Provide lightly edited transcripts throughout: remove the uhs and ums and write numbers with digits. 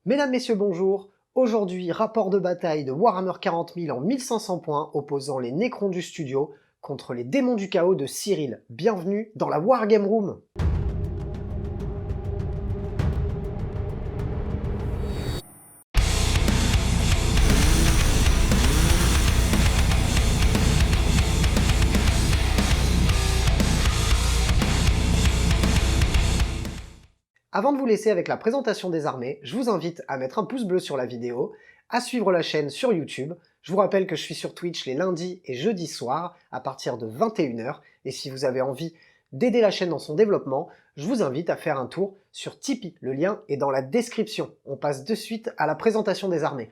Mesdames, Messieurs, bonjour. Aujourd'hui, rapport de bataille de Warhammer 40 000 en 1500 points opposant les Nécrons du studio contre les démons du chaos de Cyril. Bienvenue dans la Wargame Room. Avant de vous laisser avec la présentation des armées, je vous invite à mettre un pouce bleu sur la vidéo, à suivre la chaîne sur YouTube. Je vous rappelle que je suis sur Twitch les lundis et jeudis soirs à partir de 21 h, et si vous avez envie d'aider la chaîne dans son développement, je vous invite à faire un tour sur Tipeee. Le lien est dans la description. On passe de suite à la présentation des armées.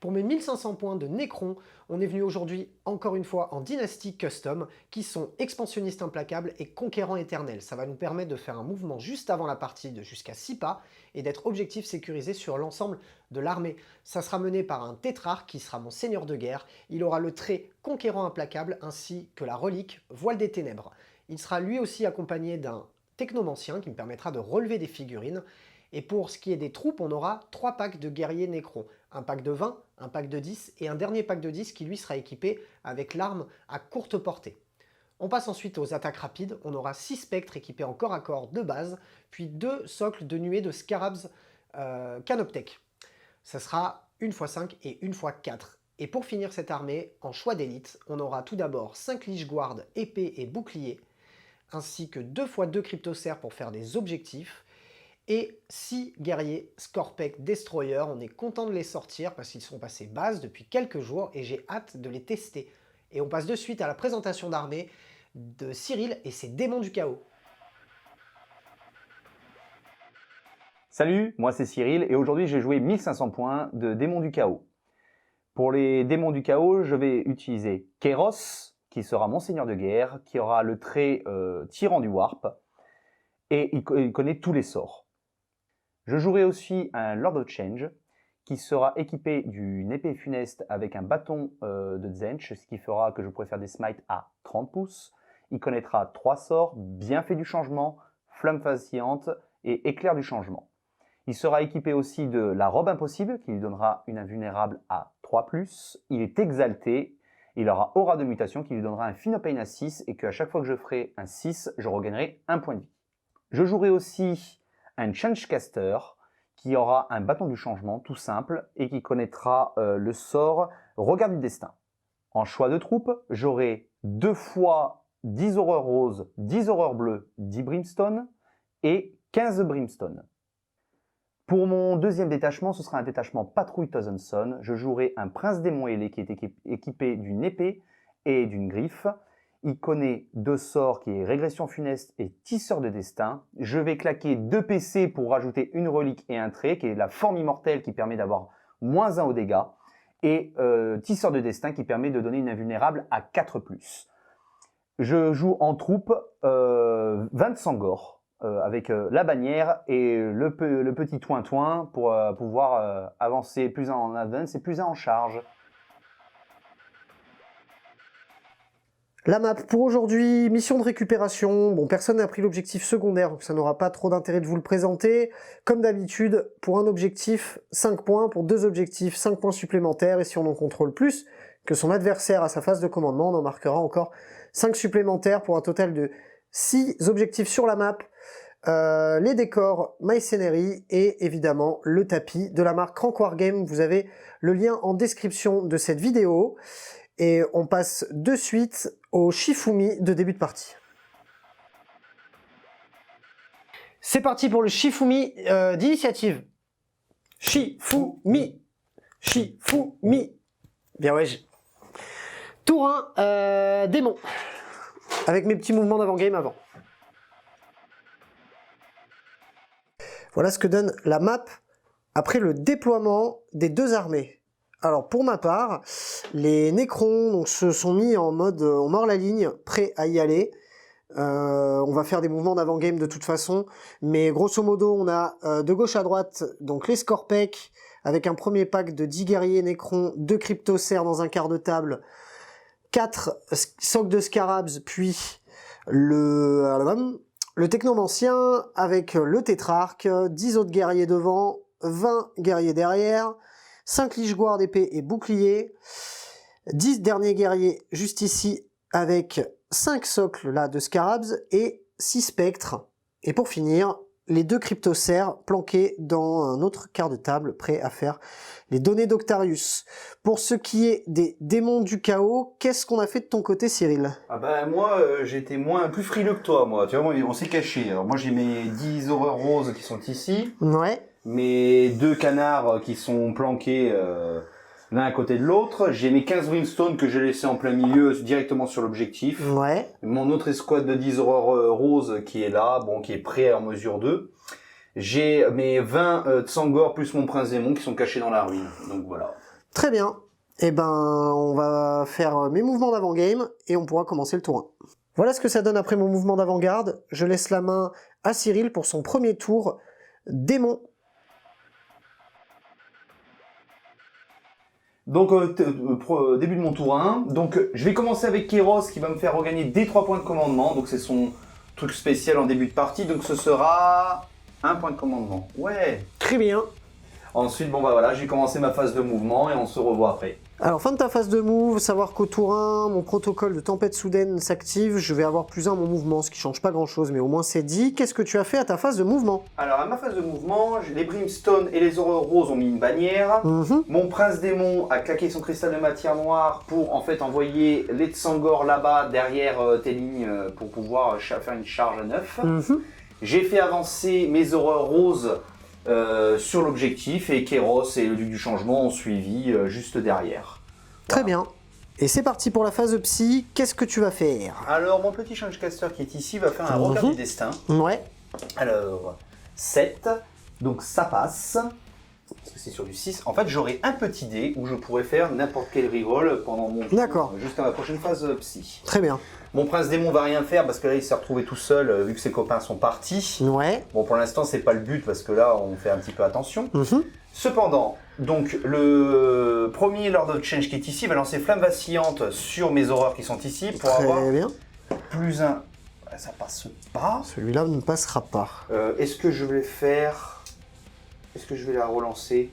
Pour mes 1500 points de Nécron, on est venu aujourd'hui encore une fois en dynastie custom, qui sont expansionnistes implacables et conquérants éternels. Ça va nous permettre de faire un mouvement juste avant la partie de jusqu'à 6 pas et d'être objectif sécurisé sur l'ensemble de l'armée. Ça sera mené par un tétrarque qui sera mon seigneur de guerre. Il aura le trait conquérant implacable ainsi que la relique voile des ténèbres. Il sera lui aussi accompagné d'un technomancien qui me permettra de relever des figurines. Et pour ce qui est des troupes, on aura 3 packs de guerriers Nécrons. Un pack de 20, un pack de 10 et un dernier pack de 10 qui lui sera équipé avec l'arme à courte portée. On passe ensuite aux attaques rapides. On aura 6 spectres équipés en corps à corps de base, puis 2 socles de nuées de scarabs canoptech. Ça sera 1x5 et 1x4. Et pour finir cette armée, en choix d'élite, on aura tout d'abord 5 Lich Guard épée et bouclier, ainsi que 2x2 cryptocères pour faire des objectifs, et 6 guerriers Scorpec Destroyer. On est content de les sortir parce qu'ils sont passés base depuis quelques jours et j'ai hâte de les tester. Et on passe de suite à la présentation d'armée de Cyril et ses démons du chaos. Salut, moi c'est Cyril et aujourd'hui j'ai joué 1500 points de démons du chaos. Pour les démons du chaos, je vais utiliser Kairos, qui sera mon seigneur de guerre, qui aura le trait tyran du warp, et il connaît tous les sorts. Je jouerai aussi un Lord of Change qui sera équipé d'une épée funeste avec un bâton de Tzeentch, ce qui fera que je pourrai faire des smites à 30 pouces. Il connaîtra 3 sorts, Bienfait du changement, Flamme vacillante et Éclair du changement. Il sera équipé aussi de la robe impossible qui lui donnera une invulnérable à 3+. Il est exalté, il aura aura de mutation qui lui donnera un Finopane à 6 et qu'à chaque fois que je ferai un 6, je regagnerai un point de vie. Je jouerai aussi un Changecaster qui aura un bâton du changement tout simple et qui connaîtra le sort Regard du destin. En choix de troupes, j'aurai 2 fois 10 horreurs roses, 10 horreurs bleues, 10 brimstone et 15 brimstone. Pour mon deuxième détachement, ce sera un détachement patrouille Thousand Sun. Je jouerai un prince démon ailé qui est équipé d'une épée et d'une griffe. Il connaît 2 sorts qui est régression funeste et tisseur de destin. Je vais claquer 2 PC pour rajouter une relique et un trait qui est la forme immortelle qui permet d'avoir -1 aux dégâts. Et tisseur de destin qui permet de donner une invulnérable à 4+. Je joue en troupe 20 Sangor avec la bannière et le petit toin-toin pour pouvoir avancer plus en advance et plus en charge. La map pour aujourd'hui, mission de récupération. Bon, personne n'a pris l'objectif secondaire, donc ça n'aura pas trop d'intérêt de vous le présenter. Comme d'habitude, pour un objectif, 5 points. Pour 2 objectifs, 5 points supplémentaires. Et si on en contrôle plus que son adversaire à sa phase de commandement, on en marquera encore 5 supplémentaires pour un total de 6 objectifs sur la map. Les décors Mycenery et évidemment le tapis de la marque Crank Wargame. Vous avez le lien en description de cette vidéo. Et on passe de suite au Shifumi de début de partie. C'est parti pour le Shifumi d'initiative. Shifumi. Shifumi. Bien ouais. Tour 1, démon. Avec mes petits mouvements d'avant-game avant. Voilà ce que donne la map après le déploiement des 2 armées. Alors pour ma part, les Nécrons donc, se sont mis en mode on mord la ligne, prêts à y aller. On va faire des mouvements d'avant-game de toute façon, mais grosso modo on a de gauche à droite donc les Scorpec avec un premier pack de 10 guerriers Nécrons, 2 cryptocères dans un quart de table, 4 socs de scarabs, puis le Le technomancien avec le tétrarque, 10 autres guerriers devant, 20 guerriers derrière, 5 licheguards d'épée et bouclier, 10 derniers guerriers juste ici avec 5 socles là de scarabs et 6 spectres. Et pour finir, les 2 cryptocères planqués dans un autre quart de table, prêts à faire les données d'Octarius. Pour ce qui est des démons du chaos, qu'est-ce qu'on a fait de ton côté, Cyril? Ah bah moi, j'étais plus frileux que toi, moi. Tu vois, on s'est caché. Alors moi, j'ai mes 10 horreurs roses qui sont ici. Ouais. Mes 2 canards qui sont planqués l'un à côté de l'autre. J'ai mes 15 brimstone que j'ai laissés en plein milieu, directement sur l'objectif. Ouais. Mon autre escouade de 10 horreurs roses qui est là, bon, qui est prêt en mesure 2. J'ai mes 20 Tsangor plus mon prince démon qui sont cachés dans la ruine. Donc voilà. Très bien. Eh ben, on va faire mes mouvements d'avant-game et on pourra commencer le tour 1. Voilà ce que ça donne après mon mouvement d'avant-garde. Je laisse la main à Cyril pour son premier tour démon. Donc début de mon tour 1. Donc je vais commencer avec Kéros qui va me faire regagner des 3 points de commandement. Donc c'est son truc spécial en début de partie. Donc ce sera 1 point de commandement. Ouais. Très bien. Ensuite, bon bah voilà, j'ai commencé ma phase de mouvement et on se revoit après. Alors, fin de ta phase de move, savoir qu'au tour 1, mon protocole de tempête soudaine s'active, je vais avoir +1 mon mouvement, ce qui change pas grand chose, mais au moins c'est dit. Qu'est-ce que tu as fait à ta phase de mouvement? Alors à ma phase de mouvement, les Brimstone et les Horreurs Roses ont mis une bannière. Mon Prince Démon a claqué son cristal de matière noire pour en fait envoyer les Tsangor là-bas derrière tes lignes pour pouvoir faire une charge à 9. J'ai fait avancer mes Horreurs Roses sur l'objectif et Kéros et le Duc du Changement ont suivi juste derrière. Très bien. Et c'est parti pour la phase de psy. Qu'est-ce que tu vas faire? Alors mon petit Changecaster qui est ici va faire un regard du destin. Ouais. Alors 7, donc ça passe. Parce que c'est sur du 6. En fait j'aurai un petit dé où je pourrais faire n'importe quel reroll pendant mon tour. D'accord. Jusqu'à ma prochaine phase psy. Très bien. Mon prince démon va rien faire parce que là il s'est retrouvé tout seul vu que ses copains sont partis. Ouais. Bon pour l'instant c'est pas le but parce que là on fait un petit peu attention. Cependant, donc le premier Lord of Change qui est ici va lancer flamme vacillante sur mes horreurs qui sont ici pour avoir bien. +1. Ça passe pas. Celui-là ne passera pas. Est-ce que je vais faire... Est-ce que je vais la relancer?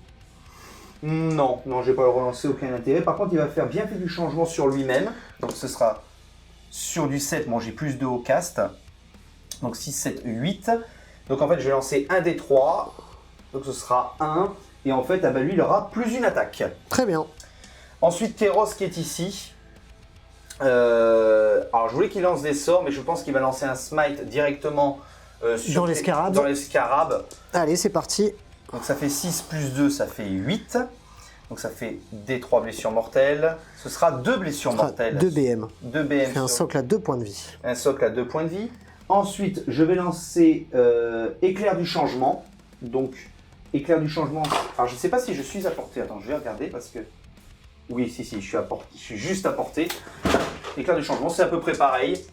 Non, je vais pas le relancer, aucun intérêt. Par contre il va faire bien fait du changement sur lui-même. Donc ce sera sur du 7, bon j'ai +2 au cast. Donc 6, 7, 8. Donc en fait je vais lancer un des 3. Donc ce sera 1. Et en fait, ah bah lui, il aura +1 attaque. Très bien. Ensuite, Kéros qui est ici. Alors je voulais qu'il lance des sorts, mais je pense qu'il va lancer un smite directement dans les scarabs. Dans les scarabs. Allez, c'est parti. Donc ça fait 6 + 2, ça fait 8. Donc ça fait des 3 blessures mortelles. Ce sera 2 blessures mortelles. 2 BM. 2 BM. Fait un socle à 2 points de vie. Un socle à 2 points de vie. Ensuite, je vais lancer éclair du changement. Donc, éclair du changement. Alors, je ne sais pas si je suis à portée. Attends, je vais regarder parce que... Oui, si, je suis à portée. Je suis juste à portée. Éclair du changement, c'est à peu près pareil.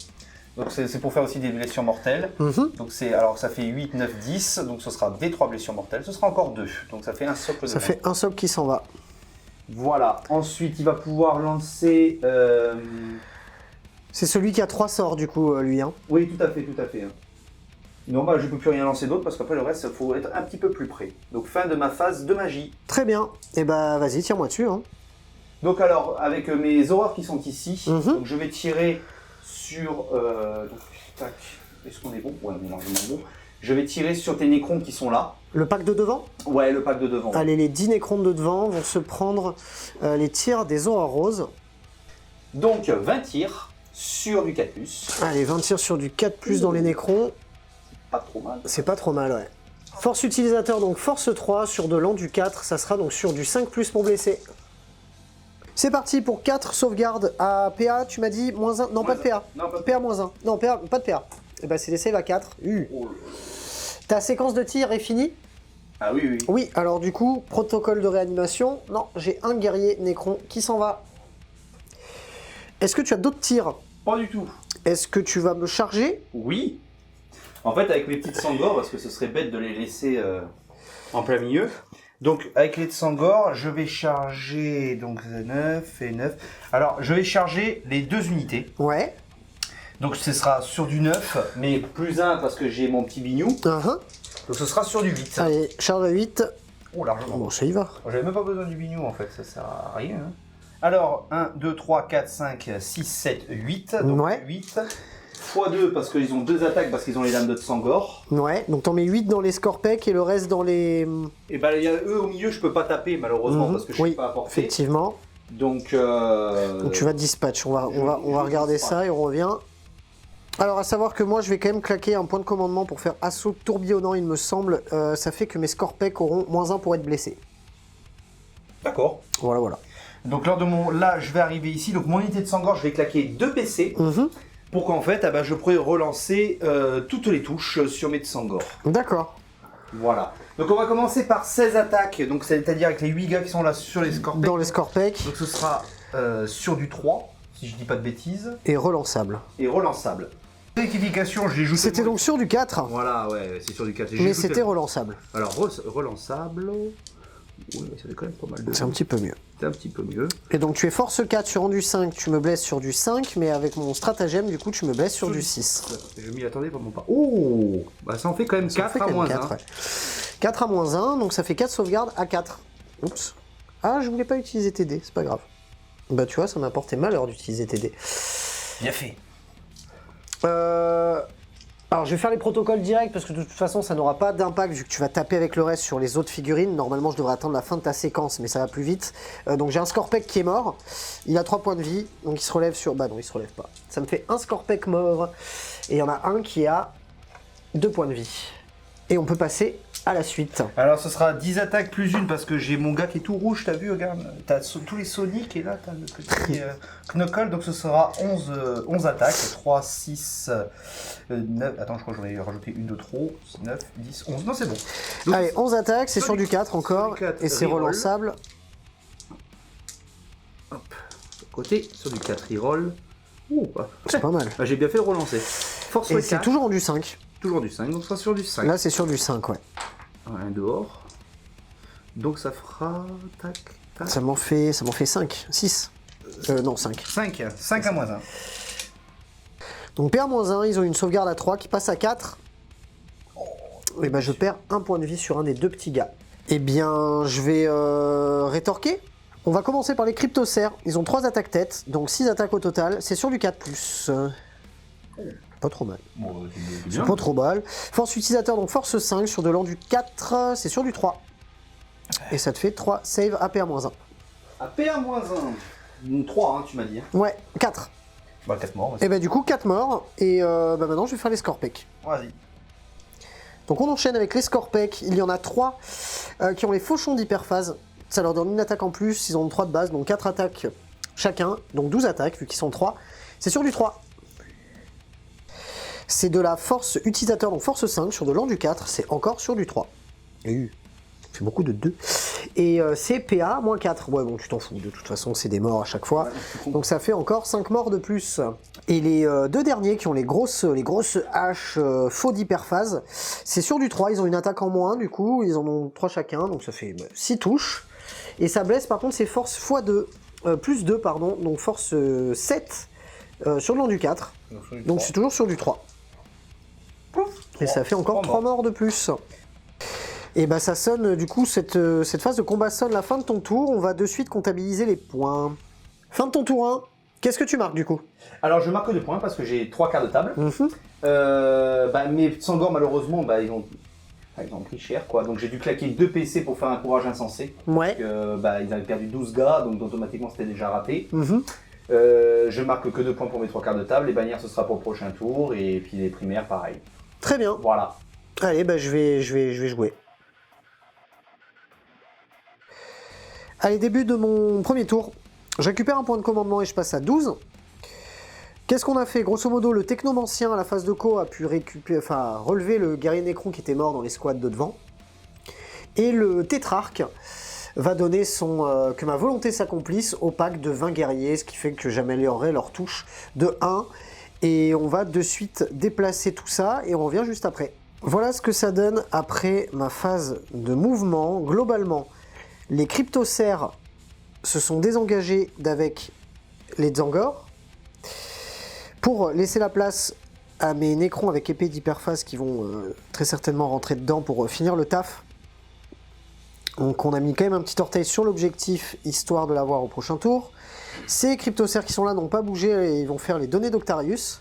Donc, c'est pour faire aussi des blessures mortelles. Donc, alors, ça fait 8, 9, 10. Donc, ce sera des 3 blessures mortelles. Ce sera encore 2. Donc, ça fait un socle de Ça fait un socle qui s'en va. Voilà. Ensuite, il va pouvoir lancer... C'est celui qui a 3 sorts, du coup, lui. Hein. Oui, tout à fait, hein. Non, bah, je ne peux plus rien lancer d'autre parce qu'après le reste, il faut être un petit peu plus près. Donc, fin de ma phase de magie. Très bien. Et bah, vas-y, tire-moi dessus. Hein. Donc, alors, avec mes horreurs qui sont ici, donc, je vais tirer sur... donc, tac. Est-ce qu'on est bon? Ouais, on est largement bon. Je vais tirer sur tes nécrons qui sont là. Le pack de devant? Ouais, le pack de devant. Allez, les 10 nécrons de devant vont se prendre les tirs des horreurs roses. Donc, 20 tirs sur du 4+. Allez, 20 tirs sur du 4+, dans les nécrons. Pas trop mal. C'est pas trop mal, ouais. Force utilisateur, donc force 3 sur de l'an du 4, ça sera donc sur du 5+ pour blesser. C'est parti pour 4 sauvegardes à PA, tu m'as dit -1, non pas de PA. Non, pas de PA -1, non PA, pas de PA. Et bah c'est des save à 4. Ta séquence de tir est finie? Ah oui, oui. Oui, alors du coup, protocole de réanimation. Non, j'ai un guerrier nécron qui s'en va. Est-ce que tu as d'autres tirs? Pas du tout. Est-ce que tu vas me charger? Oui. En fait, avec mes petites Tsangor, parce que ce serait bête de les laisser en plein milieu. Donc, avec les Tsangor, je vais charger donc 9 et 9. Alors, je vais charger les 2 unités. Ouais. Donc ce sera sur du 9, mais plus 1 parce que j'ai mon petit bignou. Donc ce sera sur du 8. Allez, charge à 8. Oh, largement. Bon, ça y va. J'avais même pas besoin du bignou en fait, ça sert à rien. Hein. Alors, 1, 2, 3, 4, 5, 6, 7, 8. Donc Ouais. 8 x 2 parce qu'ils ont 2 attaques parce qu'ils ont les lames de Tsangor. Ouais, donc t'en mets 8 dans les Scorpec et le reste dans les... Et ben, il y a eux au milieu, je peux pas taper malheureusement parce que je suis pas à portée. Effectivement. Donc tu vas dispatch, on va regarder ça et on revient. Alors à savoir que moi je vais quand même claquer un point de commandement pour faire assaut tourbillonnant il me semble. Ça fait que mes Scorpec auront -1 pour être blessés. D'accord. Voilà. Donc lors de mon... Là, je vais arriver ici. Donc mon unité de Tsangor, je vais claquer 2 PC. Pour qu'en fait, je pourrais relancer toutes les touches sur mes Tsangor. D'accord. Voilà. Donc on va commencer par 16 attaques. Donc c'est-à-dire avec les 8 gars qui sont là sur les Scorpec. Dans les Scorpec. Donc ce sera sur du 3, si je dis pas de bêtises. Et relançable. Et relançable. Rectification, je l'ai joué. C'était donc sur du 4. Voilà, ouais, c'est sur du 4. Mais c'était relançable. Alors relançable... Oui, mais ça fait quand même pas mal de... C'est un petit peu mieux. C'est un petit peu mieux. Et donc tu es force 4 sur du 5, tu me blesses sur du 5, mais avec mon stratagème, du coup, tu me blesses sur du 6. Je m'y attendais vraiment pas. Oh, bah ça en fait quand même 4 à moins 1. 4, ouais. 4 à moins 1, donc ça fait 4 sauvegardes à 4. Oups. Ah, je voulais pas utiliser tes dés, c'est pas grave. Bah tu vois, ça m'a porté malheur d'utiliser tes dés. Bien fait. Alors je vais faire les protocoles directs parce que de toute façon ça n'aura pas d'impact vu que tu vas taper avec le reste sur les autres figurines. Normalement je devrais attendre la fin de ta séquence mais ça va plus vite. Donc j'ai un Scorpec qui est mort. Il a 3 points de vie. Donc il se relève sur... Bah non il se relève pas. Ça me fait un Scorpec mort. Et il y en a un qui a 2 points de vie. Et on peut passer à la suite. Alors ce sera 10 attaques plus 1 parce que j'ai mon gars qui est tout rouge, t'as vu, regarde. T'as tous les Sonic et là t'as le petit Knuckle, donc ce sera 11 attaques. 3, 6, 9... Attends, je crois que j'en ai rajouté une de trop. 9, 10, 11... Non, c'est bon. Donc, allez, 11 attaques, c'est sur du 4 encore. du 4, et c'est reroll. relançable. Hop, de côté, sur du 4 reroll. Ouh, C'est pas mal. J'ai bien fait de relancer. Force Et 4. c'est toujours en du 5. Toujours du 5, donc ce sera sur du 5. Là c'est sur du 5, ouais. Un dehors. Donc ça fera... Tac, tac. Ça m'en fait 5, 6. Non, 5. 5 à moins 1. Donc PA-1, ils ont une sauvegarde à 3 qui passe à 4. Et ben je perds un point de vie sur un des deux petits gars. Eh bien, je vais rétorquer. On va commencer par les cryptocères. Ils ont 3 attaques tête, donc 6 attaques au total. C'est sur du 4+. Pas trop mal. Bon, C'est pas trop mal. Force utilisateur, donc force 5 sur de l'an du 4, c'est sur du 3. Et ça te fait 3 save à PA-1. À PA-1. 3, hein, tu m'as dit. Ouais, 4. Bah 4 morts. Et bah du coup 4 morts. Et bah maintenant je vais faire les Scorpec. Vas-y. Donc on enchaîne avec les Scorpec. Il y en a 3 qui ont les fauchons d'hyperphase. Ça leur donne une attaque en plus. Ils ont 3 de base, donc 4 attaques chacun. Donc 12 attaques vu qu'ils sont 3. C'est sur du 3. C'est de la force utilisateur, donc force 5 sur de l'an du 4. C'est encore sur du 3. C'est beaucoup de 2. Et c'est PA, moins 4. Ouais, bon, tu t'en fous. De toute façon, c'est des morts à chaque fois. Donc ça fait encore 5 morts de plus. Et les 2 derniers qui ont les grosses haches faux d'hyperphase, c'est sur du 3. Ils ont une attaque en moins, du coup. Ils en ont 3 chacun. Donc ça fait 6 touches. Et ça blesse, par contre, c'est force x2. Plus 2, pardon. Donc force 7 sur le long du 4. Donc c'est toujours sur du 3. Et ça fait encore 3 morts de plus. Et bah ça sonne, du coup, cette phase de combat sonne la fin de ton tour. On va de suite comptabiliser les points. Fin de ton tour 1. Qu'est-ce que tu marques du coup? Alors je marque 2 points parce que j'ai 3 quarts de table. Mes Tsangor malheureusement, ils ont pris cher quoi. Donc j'ai dû claquer 2 PC pour faire un courage insensé. Ouais. Ils avaient perdu 12 gars, donc automatiquement c'était déjà raté. Je marque que 2 points pour mes 3 quarts de table. Les bannières ce sera pour le prochain tour et puis les primaires pareil. Très bien. Voilà. Allez, bah je vais jouer. Allez, début de mon premier tour. Je récupère un point de commandement et je passe à 12. Qu'est-ce qu'on a fait? Grosso modo, le technomancien à la phase de co a pu relever le guerrier Nécron qui était mort dans les squads de devant. Et le tétrarque va donner que ma volonté s'accomplisse au pack de 20 guerriers, ce qui fait que j'améliorerai leur touche de 1. Et on va de suite déplacer tout ça et on revient juste après. Voilà ce que ça donne après ma phase de mouvement. Globalement, les cryptocères se sont désengagés d'avec les Tsangor. Pour laisser la place à mes Nécrons avec épée d'hyperphase qui vont très certainement rentrer dedans pour finir le taf. Donc on a mis quand même un petit orteil sur l'objectif, histoire de l'avoir au prochain tour. Ces cryptocères qui sont là n'ont pas bougé et ils vont faire les données d'Octarius.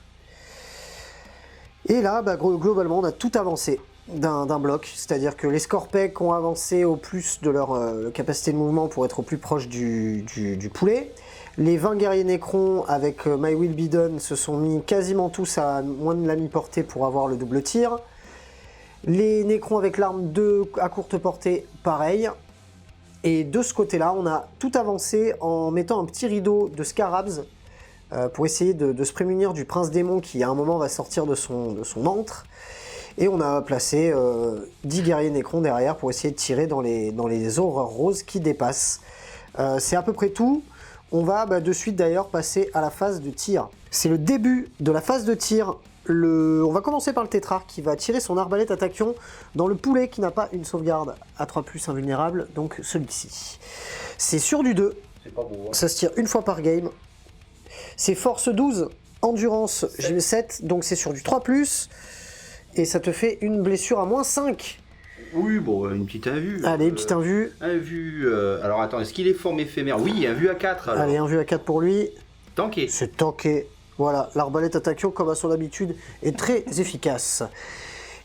Et là, globalement, on a tout avancé d'un bloc. C'est-à-dire que les Scorpèques ont avancé au plus de leur capacité de mouvement pour être au plus proche du poulet. Les 20 guerriers Nécrons avec My Will Be Done se sont mis quasiment tous à moins de la mi-portée pour avoir le double tir. Les Nécrons avec l'arme 2 à courte portée, pareil. Et de ce côté-là, on a tout avancé en mettant un petit rideau de Scarabs pour essayer de se prémunir du prince démon qui à un moment va sortir de son antre. Et on a placé 10 guerriers Nécrons derrière pour essayer de tirer dans les horreurs roses qui dépassent. C'est à peu près tout. On va de suite d'ailleurs passer à la phase de tir. C'est le début de la phase de tir. On va commencer par le tétrarque qui va tirer son arbalète à tachyon dans le poulet qui n'a pas une sauvegarde à 3+ invulnérable, donc celui-ci. C'est sur du 2, C'est pas beau, hein. ça se tire une fois par game. C'est force 12, endurance j'ai 7, donc c'est sur du 3+, et ça te fait une blessure à -5. Oui, bon, une petite invue. Allez, petite invue. Invue. Alors attends, est-ce qu'il est forme éphémère? Oui, invue à 4 alors. Allez, invue à 4 pour lui. Tanké. C'est tanké. Voilà, l'arbalète à tachyon, comme à son habitude, est très efficace.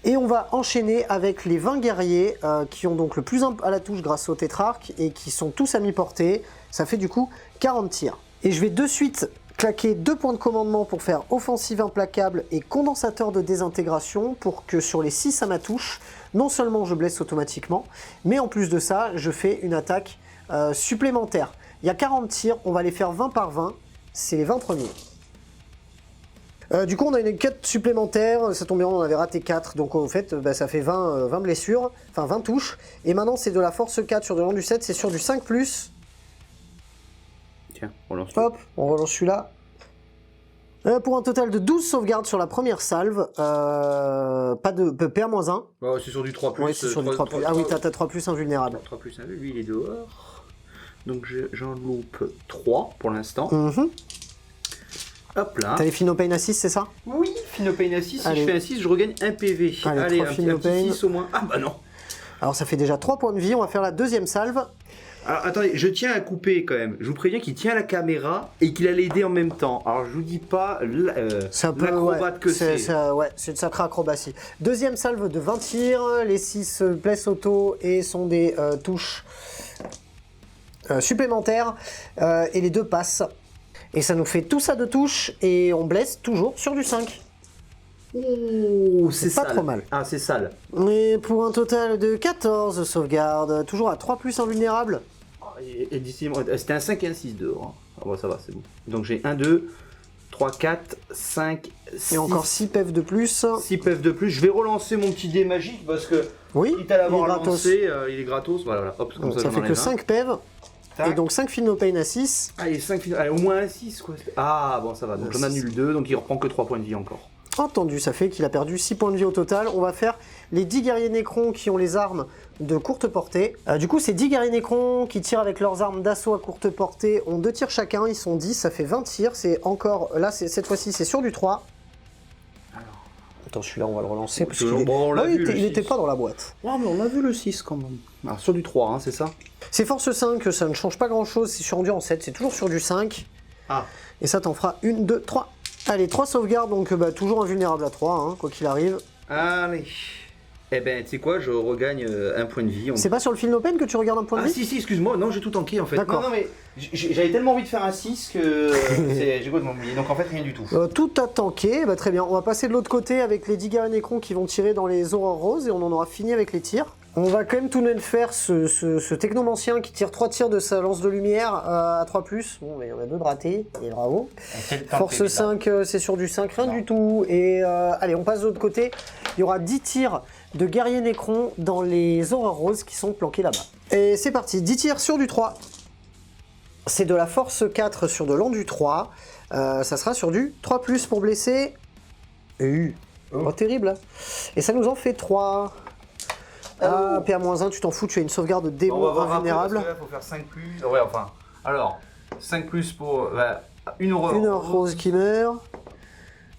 Et on va enchaîner avec les 20 guerriers qui ont donc le plus à la touche grâce au tétrarque et qui sont tous à mi-portée. Ça fait du coup 40 tirs. Et je vais de suite claquer 2 points de commandement pour faire offensive implacable et condensateur de désintégration pour que sur les 6 à ma touche, non seulement je blesse automatiquement, mais en plus de ça, je fais une attaque supplémentaire. Il y a 40 tirs, on va les faire 20 par 20, c'est les 20 premiers. Du coup, on a une quête supplémentaire, ça tombe bien, on en avait raté 4, donc en fait, ça fait 20 blessures, enfin 20 touches. Et maintenant, c'est de la force 4 sur de l'an du 7, c'est sur du 5+. Tiens, relance. Hop, on relance celui-là. Pour un total de 12 sauvegardes sur la première salve, pas de PA-1. Oh, c'est sur du 3+. Oui, c'est sur du 3+. Ah oui, t'as 3+ invulnérable. 3+ invue, lui il est dehors. Donc j'en loupe 3 pour l'instant. Hop là. T'as les Finopane à 6, c'est ça? Oui, Finopane à 6, si Allez. je fais un 6, je regagne un PV. Allez, un 3 petit Finopane. 6 au moins. Ah bah non. Alors ça fait déjà 3 points de vie, on va faire la deuxième salve. Alors attendez, je tiens à couper quand même. Je vous préviens qu'il tient la caméra et qu'il a l'aider en même temps. Alors je vous dis pas l'acrobate que c'est. Ouais, c'est une sacrée acrobatie. Deuxième salve de 20 tirs, les 6 blessent auto et sont des touches supplémentaires. Et les 2 passent. Et ça nous fait tout ça de touches et on blesse toujours sur du 5. Oh, c'est pas sale. trop mal. Ah, c'est sale. Et pour un total de 14 sauvegardes, toujours à 3+ invulnérable. Et d'ici, c'était un 5 et un 6 dehors. Ah bon, ça va, c'est bon. Donc j'ai 1, 2, 3, 4, 5, 6. Et encore 6 PF de plus. 6 PF de plus. Je vais relancer mon petit dé magique parce que, Oui, quitte à l'avoir il est gratos. lancé, il est gratos. Voilà, hop, comme Donc, ça j'en fait que enlève 5 PEV. Tac. Et donc 5 Finopane à 6. Allez, 5 allez, au moins un 6 quoi. Ah bon, ça va. Donc j'en annule 2, donc il reprend que 3 points de vie encore. Entendu, ça fait qu'il a perdu 6 points de vie au total. On va faire les 10 guerriers Nécrons qui ont les armes de courte portée. Du coup, ces 10 guerriers Nécrons qui tirent avec leurs armes d'assaut à courte portée ont 2 tirs chacun, ils sont 10, ça fait 20 tirs. C'est encore, là, cette fois-ci, c'est sur du 3. Alors. Attends, celui-là, on va le relancer parce Bon, qu'il on l'a vu, il le était 6. pas dans la boîte. Ouais, mais on a vu le 6 quand même. Alors sur du 3, hein, c'est ça? C'est force 5, ça ne change pas grand-chose, c'est sur endurance 7, c'est toujours sur du 5. Ah. Et ça t'en fera 1, 2, 3. Allez, 3 sauvegardes, donc toujours invulnérable à 3, hein, quoi qu'il arrive. Allez. Eh ben, tu sais quoi, je regagne un point de vie. C'est pas sur le Finopane que tu regardes un point de Ah vie? si, excuse-moi, non, j'ai tout tanké en fait. D'accord. Non, mais j'avais tellement envie de faire un 6 que j'ai complètement oublié. Donc en fait, rien du tout. Tout a tanké, bah, très bien. On va passer de l'autre côté avec les 10 guerriers Nécrons qui vont tirer dans les aurores roses et on en aura fini avec les tirs. On va quand même tout de même faire ce technomancien qui tire 3 tirs de sa lance de lumière à 3+. Bon, mais il y en a 2 de ratés, et bravo. Force 5, c'est sur du 5, rien du tout. Et allez, on passe de l'autre côté. Il y aura 10 tirs de guerriers Nécrons dans les aurores roses qui sont planqués là-bas. Et c'est parti, 10 tirs sur du 3. C'est de la force 4 sur de l'an du 3. Ça sera sur du 3+ pour blesser. Oh, terrible. Hein. Et ça nous en fait 3. Ah, PA-1, tu t'en fous, tu as une sauvegarde de démon invulnérable. Il faut faire 5 plus. Ouais, enfin. Alors, 5 plus pour une horreur. Une heure rose qui meurt.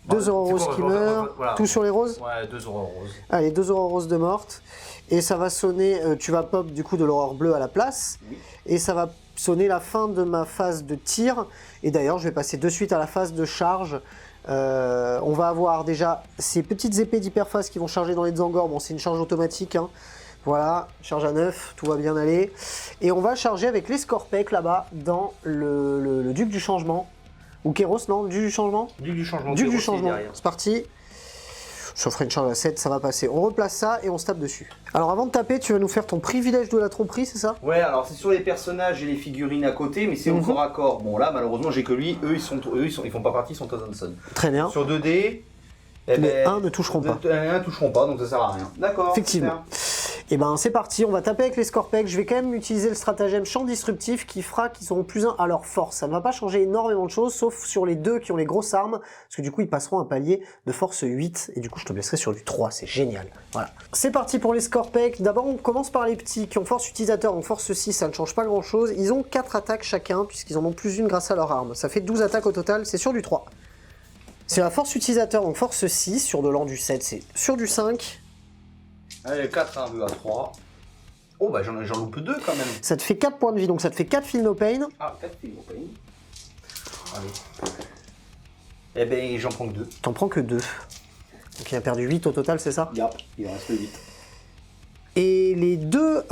2 Ouroboros qui meurent. voilà. Tout sur les roses? Ouais, 2 Ouroboros. Allez, 2 Ouroboros de morte. Et ça va sonner, tu vas pop du coup de l'aurore bleue à la place. Oui. Et ça va sonner la fin de ma phase de tir. Et d'ailleurs, je vais passer de suite à la phase de charge. On va avoir déjà ces petites épées d'hyperphase qui vont charger dans les Dzangor. Bon, c'est une charge automatique, hein. Voilà, charge à 9, tout va bien aller. Et on va charger avec les Scorpek là-bas dans le Duc du Changement. Ou Kéros, non? Duc du Changement? Duc du changement. Duc du Kéros, il est Changement, derrière. c'est parti. Je ferai une charge à 7, ça va passer. On replace ça et on se tape dessus. Alors avant de taper, tu vas nous faire ton privilège de la tromperie, c'est ça? Ouais, alors c'est sur les personnages et les figurines à côté, mais c'est au corps à corps. Bon là, malheureusement, j'ai que lui. Eux, ils font pas partie, ils sont Johnson. Très bien. Sur 2D, Les 1 ne toucheront pas. Les 1 ne toucheront pas, donc ça sert à rien. D'accord. Effectivement. Et ben c'est parti, on va taper avec les Scorpek. Je vais quand même utiliser le stratagème champ disruptif qui fera qu'ils auront plus 1 à leur force. Ça ne va pas changer énormément de choses, sauf sur les 2 qui ont les grosses armes, parce que du coup ils passeront un palier de force 8, et du coup je te blesserai sur du 3, c'est génial. Voilà. C'est parti pour les Scorpek. D'abord on commence par les petits qui ont force utilisateur, donc force 6, ça ne change pas grand chose. Ils ont 4 attaques chacun, puisqu'ils en ont plus une grâce à leur arme. Ça fait 12 attaques au total, c'est sur du 3. C'est la force utilisateur, donc force 6, sur de l'an du 7, c'est sur du 5. Allez, 4 à 2 à 3. Oh bah j'en loupe 2 quand même. Ça te fait 4 points de vie, donc ça te fait 4 Feel No Pain. Ah, 4 films, ok. Allez. Eh ben j'en prends que 2. T'en prends que 2. Donc il a perdu 8 au total, c'est ça? Yep, il en reste 8. Et les deux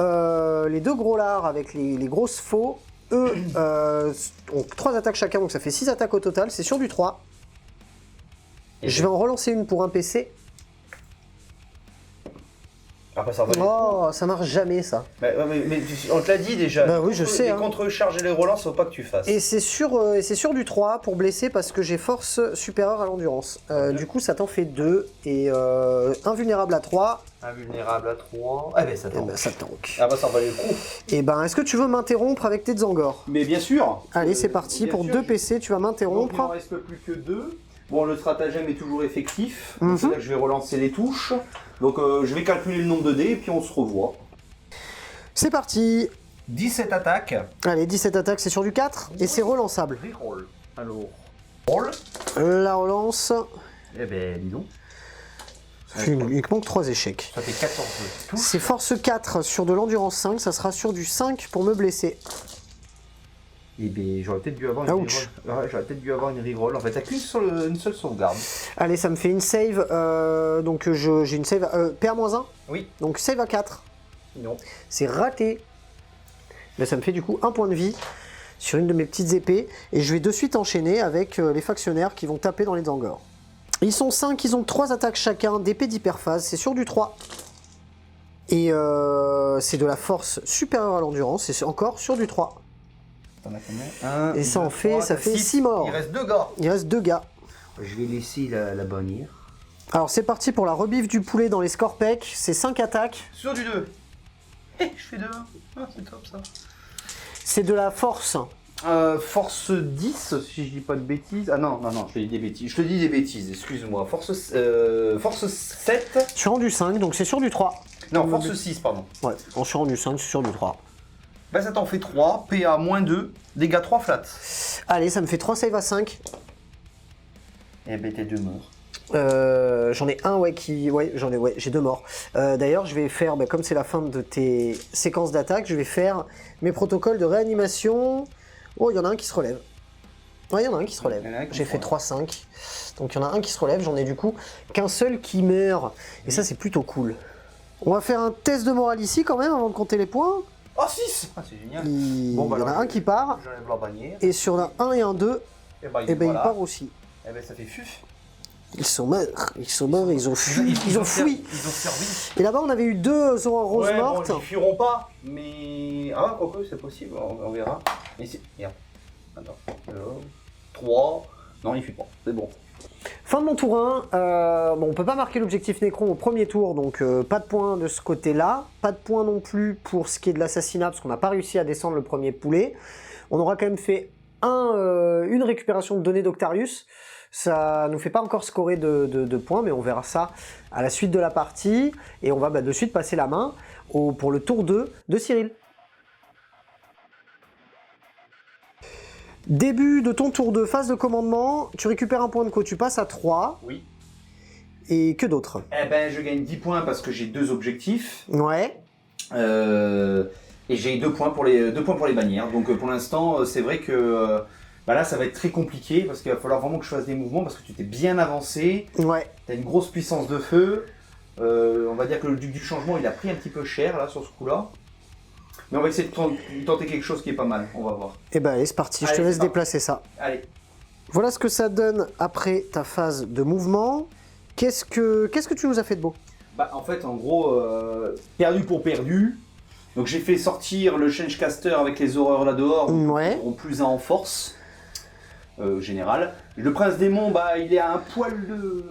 gros lards avec les grosses faux, eux, ont 3 attaques chacun, donc ça fait 6 attaques au total, c'est sur du 3. Je vais en relancer une pour un PC. Après ça va. Oh, ça marche jamais ça. Mais on te l'a dit déjà. Bah oui, je sais, Les hein. contre-charges et les relances, faut pas que tu fasses. Et c'est sur du 3 pour blesser parce que j'ai force supérieure à l'endurance. Du coup, ça t'en fait 2 et invulnérable à 3. Invulnérable à 3. Eh ben ça Et tank. ben ça tank. Ah bah ça valait le coup. Et ben, est-ce que tu veux m'interrompre avec tes Dzangor? Mais bien sûr. Allez, c'est parti. Bien Pour sûr, 2 PC, tu vas Donc il m'interrompre. ne reste plus que 2. Bon, le stratagème est toujours effectif. Mhm. Donc c'est là que je vais relancer les touches. Donc je vais calculer le nombre de dés et puis on se revoit. C'est parti. 17 attaques. Allez, 17 attaques, c'est sur du 4 et c'est relançable. Reroll. Alors, roll. La relance, Eh ben, dis donc. ça fait uniquement que 3 échecs. Ça fait 14 touches. C'est force 4 sur de l'endurance 5, ça sera sur du 5 pour me blesser. Eh ben, j'aurais peut-être dû avoir une Ouch. reroll. Ouais, j'aurais peut-être dû avoir une reroll. En fait, t'as une seule sauvegarde. Allez, ça me fait une save, donc j'ai une save PA-1, Oui. donc save à 4. Non. C'est raté. Mais ça me fait du coup 1 point de vie sur une de mes petites épées. Et je vais de suite enchaîner avec les factionnaires qui vont taper dans les Dzangor. Ils sont 5, ils ont 3 attaques chacun d'épée d'hyperphase, c'est sur du 3. Et c'est de la force supérieure à l'endurance, et c'est encore sur du 3. T'en as combien? 1, Et ça en fait, ça fait 6 morts. Il reste 2 gars. Il reste 2 gars. Je vais laisser la bannir. Alors c'est parti pour la rebiffe du poulet dans les Scorpek, c'est 5 attaques. Sur du 2. Eh, je fais 2. Ah, c'est top ça. C'est de la force. Force 10, si je dis pas de bêtises. Ah non, je te dis des bêtises. Je te dis des bêtises, excuse-moi. Force 7. Je suis rendu 5, donc c'est sur du 3. Non, force 6, pardon. Ouais, on suis rendu 5, c'est sur du 3. Bah ça t'en fait 3, PA moins 2, dégâts 3 flats. Allez, ça me fait 3 save à 5. Et ben t'es 2 morts. J'en ai un, ouais, j'ai 2 morts. D'ailleurs, je vais faire, comme c'est la fin de tes séquences d'attaque, je vais faire mes protocoles de réanimation. Oh, il y en a un qui se relève. Ouais, il y en a un qui se relève. J'ai fait 3-5. Donc il y en a un qui se relève, j'en ai du coup qu'un seul qui meurt. Et ça, c'est plutôt cool. On va faire un test de morale ici quand même avant de compter les points. Oh 6. Ah c'est génial. Il Bon, bah, y en a alors, un qui part. J'enlève la bannière. Et sur un 1 et un 2, Et ben et ben il part aussi. Et ben ça fait fuf. Ils sont morts, ils ont fui. Ils ont fui. Ils ont servi. Et là-bas, on avait eu 2 Aurores roses Ouais, mortes. bon, ils fuiront pas, mais... Ah, quoique, c'est possible, on verra. Mais c'est... Merde. Attends. 3... Non, il fuit pas, c'est bon. Fin de mon tour 1. Bon, on peut pas marquer l'objectif Nécron au premier tour, donc pas de points de ce côté-là. Pas de points non plus pour ce qui est de l'assassinat, parce qu'on n'a pas réussi à descendre le premier poulet. On aura quand même fait une récupération de données d'Octarius. Ça nous fait pas encore scorer de points, mais on verra ça à la suite de la partie. Et on va de suite passer la main pour le tour 2 de Cyril. Début de ton tour de phase de commandement, tu récupères un point de co, tu passes à 3. Oui. Et que d'autres? Eh ben, je gagne 10 points parce que j'ai 2 objectifs. Ouais. Et j'ai 2 points pour les bannières. Donc pour l'instant, c'est vrai que là, ça va être très compliqué parce qu'il va falloir vraiment que je fasse des mouvements parce que tu t'es bien avancé. Ouais. Tu as une grosse puissance de feu. On va dire que le duc du changement, il a pris un petit peu cher là sur ce coup-là. Mais on va essayer de tenter quelque chose qui est pas mal. On va voir. Et ben allez, c'est parti. Je te laisse déplacer ça. Allez. Voilà ce que ça donne après ta phase de mouvement. Qu'est-ce que tu nous as fait de beau? En fait, en gros, perdu pour perdu. Donc j'ai fait sortir le Changecaster avec les horreurs là dehors, ouais. Ils auront plus 1 en force générale. Le prince démon, il est à un poil de...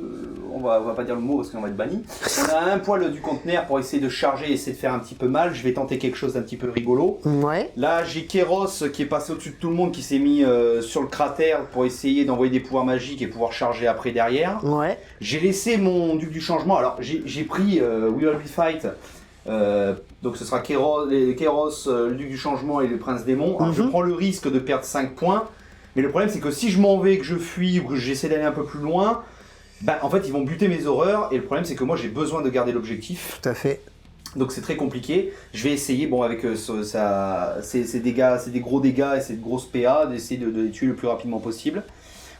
On va pas dire le mot parce qu'on va être banni. On a un poil du conteneur pour essayer de charger et essayer de faire un petit peu mal. Je vais tenter quelque chose d'un petit peu rigolo. Ouais. Là j'ai Kéros qui est passé au-dessus de tout le monde, qui s'est mis sur le cratère pour essayer d'envoyer des pouvoirs magiques et pouvoir charger après derrière. Ouais. J'ai laissé mon duc du changement. Alors j'ai pris We Will Be Fight. Donc ce sera Kéros, le duc du changement et le prince démon. Alors, je prends le risque de perdre 5 points. Mais le problème c'est que si je m'en vais, que je fuis ou que j'essaie d'aller un peu plus loin, en fait ils vont buter mes horreurs. Et le problème c'est que moi j'ai besoin de garder l'objectif. Tout à fait. Donc c'est très compliqué. Je vais essayer, avec ces dégâts, c'est des gros dégâts et cette grosse PA, d'essayer de les tuer le plus rapidement possible.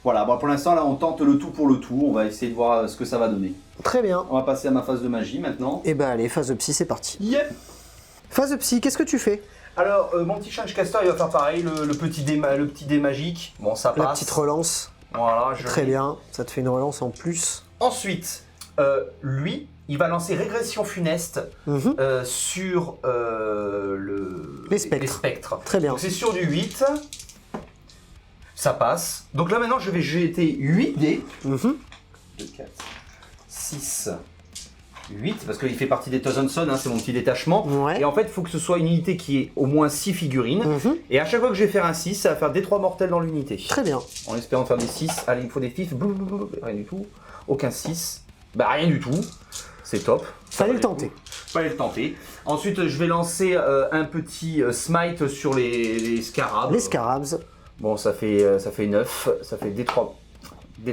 Voilà, pour l'instant là on tente le tout pour le tout. On va essayer de voir ce que ça va donner. Très bien. On va passer à ma phase de magie maintenant. Et allez, phase de psy, c'est parti. Yep. Phase de psy, qu'est-ce que tu fais? Alors, mon petit Changecaster, il va faire pareil, le petit dé magique. Bon, ça passe. La petite relance. Voilà, très bien, ça te fait une relance en plus. Ensuite, lui, il va lancer régression funeste sur les spectres. Très bien. Donc c'est sur du 8. Ça passe. Donc là maintenant, je vais jeter 8 dés. 2, 4, 6... 8, parce qu'il fait partie des Thousandson, c'est mon petit détachement. Ouais. Et en fait, il faut que ce soit une unité qui ait au moins 6 figurines. Et à chaque fois que je vais faire un 6, ça va faire des 3 mortels dans l'unité. Très bien. En espérant faire des 6. Allez, il faut des 6. Rien du tout. Aucun 6. Rien du tout. C'est top. Fallait le tenter. Fallait le tenter. Ensuite, je vais lancer un petit smite sur les scarabs. Les scarabs. Bon, ça fait 9. Ça fait des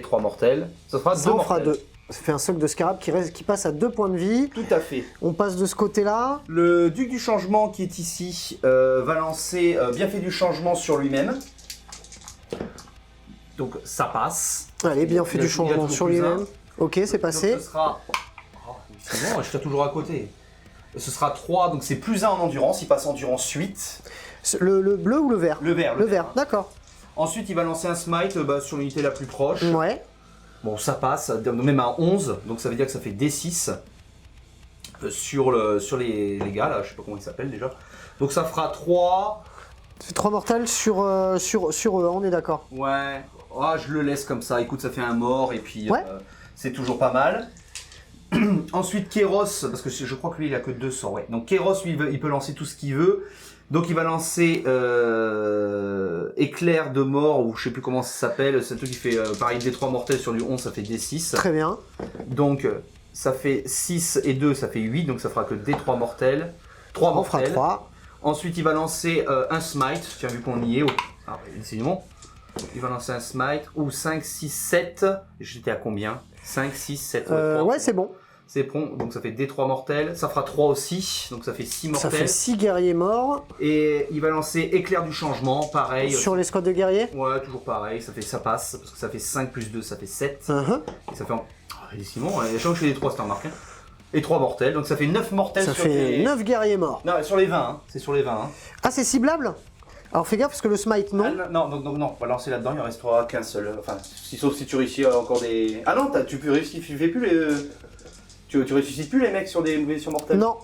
3 mortels. Ça fera 2 mortels. 2. Ça fait un socle de scarab qui passe à 2 points de vie. Tout à fait. On passe de ce côté-là. Le duc du changement qui est ici va lancer bienfait du changement sur lui-même. Donc ça passe. Allez, bienfait du changement sur lui-même. Ok, c'est passé. Donc, ce sera... c'est bon, je serai toujours à côté. Ce sera 3, donc c'est plus 1 en endurance. Il passe endurance 8. Le bleu ou le vert? Le vert. Le vert, d'accord. Ensuite, il va lancer un smite sur l'unité la plus proche. Ouais. Bon, ça passe, même à 11, donc ça veut dire que ça fait D6 sur les gars, là, je sais pas comment ils s'appellent déjà. Donc ça fera 3. Ça fait 3 mortels sur eux, on est d'accord. Ouais, je le laisse comme ça, écoute, ça fait un mort, et puis ouais. C'est toujours pas mal. Ensuite, Kéros, parce que je crois que lui, il a que 200, ouais. Donc Kéros, lui, il peut lancer tout ce qu'il veut. Donc il va lancer éclair de mort, ou je sais plus comment ça s'appelle, c'est le truc qui fait pareil des 3 mortels sur du 11, ça fait D6. Très bien. Donc ça fait 6 et 2, ça fait 8, donc ça fera que des 3 mortels. 3 mortels. On fera 3. Ensuite il va lancer un smite, tiens vu qu'on y est, décidément. Il va lancer un smite, ou 5, 6, 7, j'étais à combien? 5, 6, 7, 3. Ouais, c'est bon. C'est bon, donc ça fait D3 mortels, ça fera 3 aussi, donc ça fait 6 mortels. Ça fait 6 guerriers morts. Et il va lancer éclair du changement, pareil. Sur les squads de guerriers? Ouais, toujours pareil, ça passe, parce que ça fait 5 plus 2, ça fait 7. Et ça fait Simon, chaque fois que je fais des 3, c'est un marque. Et 3 mortels, donc ça fait 9 mortels ça sur fait les... 9 guerriers morts. Non, sur les 20, c'est sur les 20. Ah, c'est ciblable? Alors fais gaffe parce que le smite, non. Non, on va lancer là-dedans, il en restera qu'un seul. Enfin, sauf si tu réussis encore des... Ah non, tu peux réussir, tu fais plus les... Tu ressuscites plus les mecs sur des blessures mortelles? Non.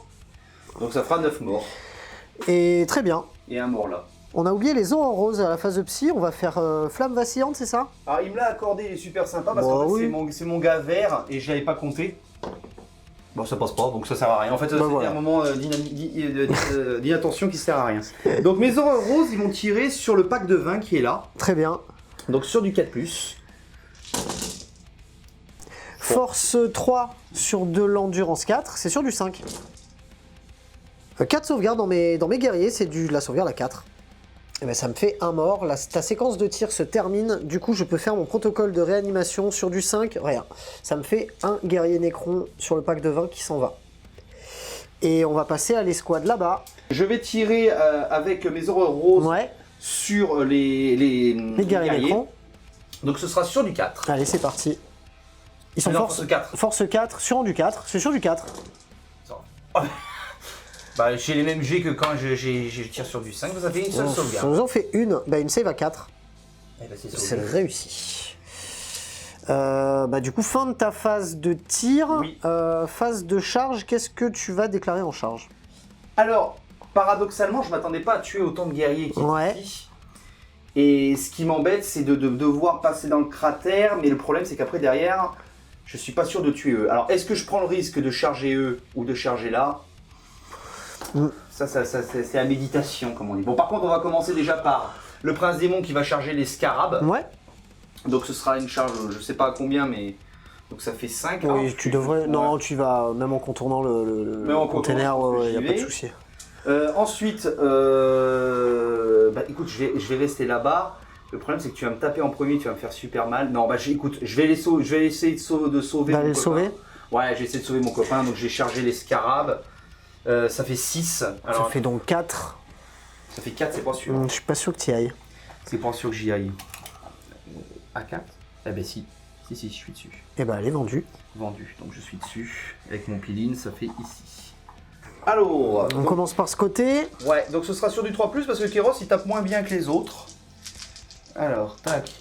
Donc ça fera 9 morts. Et très bien. Et un mort là. On a oublié les aurores roses à la phase de psy, on va faire flamme vacillante, c'est ça? Alors il me l'a accordé, il est super sympa parce qu'en fait c'est mon gars vert et je l'avais pas compté. Bon ça passe pas, donc ça sert à rien. En fait c'est un moment d'inattention qui sert à rien. Donc mes aurores roses ils vont tirer sur le pack de 20 qui est là. Très bien. Donc sur du 4+. Force 3 sur de l'endurance 4, c'est sur du 5. 4 sauvegardes dans mes guerriers, c'est de la sauvegarde à 4. Eh ben, ça me fait un mort. Ta séquence de tir se termine. Du coup, je peux faire mon protocole de réanimation sur du 5. Rien. Ça me fait un guerrier Nécron sur le pack de 20 qui s'en va. Et on va passer à l'escouade là-bas. Je vais tirer avec mes horreurs roses Ouais. sur les guerriers Nécron. Donc ce sera sur du 4. Allez, c'est parti. Ils sont force 4. Force 4, sur du 4. C'est sur du 4. Bah, j'ai les mêmes jets que quand je tire sur du 5, ça fait une seule Ça sauvegarde. nous en fait une. Bah, une save à 4. Eh ben, C'est réussi. Du coup, fin de ta phase de tir. Oui. Phase de charge, qu'est-ce que tu vas déclarer en charge? Alors, paradoxalement, je m'attendais pas à tuer autant de guerriers qui Ouais. ici. Et ce qui m'embête, c'est de devoir passer dans le cratère, mais le problème, c'est qu'après, derrière, je suis pas sûr de tuer eux. Alors, est-ce que je prends le risque de charger eux ou de charger là? Ça, c'est la méditation, comme on dit. Bon, par contre, on va commencer déjà par le prince démon qui va charger les scarabs. Ouais. Donc, ce sera une charge, je sais pas à combien, mais... Donc, ça fait 5. Oui, tu devrais... Non, tu vas, même en contournant Même en container, contournant, il n'y a j'y pas de vais. souci. Ensuite, écoute, je vais rester là-bas. Le problème, c'est que tu vas me taper en premier, tu vas me faire super mal. Non, écoute, je vais essayer de sauver Va mon le copain. sauver. Ouais, j'ai essayé de sauver mon copain, donc j'ai chargé les scarabs. Ça fait 6. Alors, Ça fait donc 4. ça fait 4, c'est pas sûr. Je suis pas sûr que tu y ailles. C'est pas sûr que j'y aille. À 4? Eh ben si. Si, je suis dessus. Eh ben, elle est vendue. Vendu. Donc je suis dessus. Avec mon piline, ça fait ici. Alors, On commence par ce côté. ouais, donc ce sera sur du 3+, parce que Kéros, il tape moins bien que les autres. Alors, tac.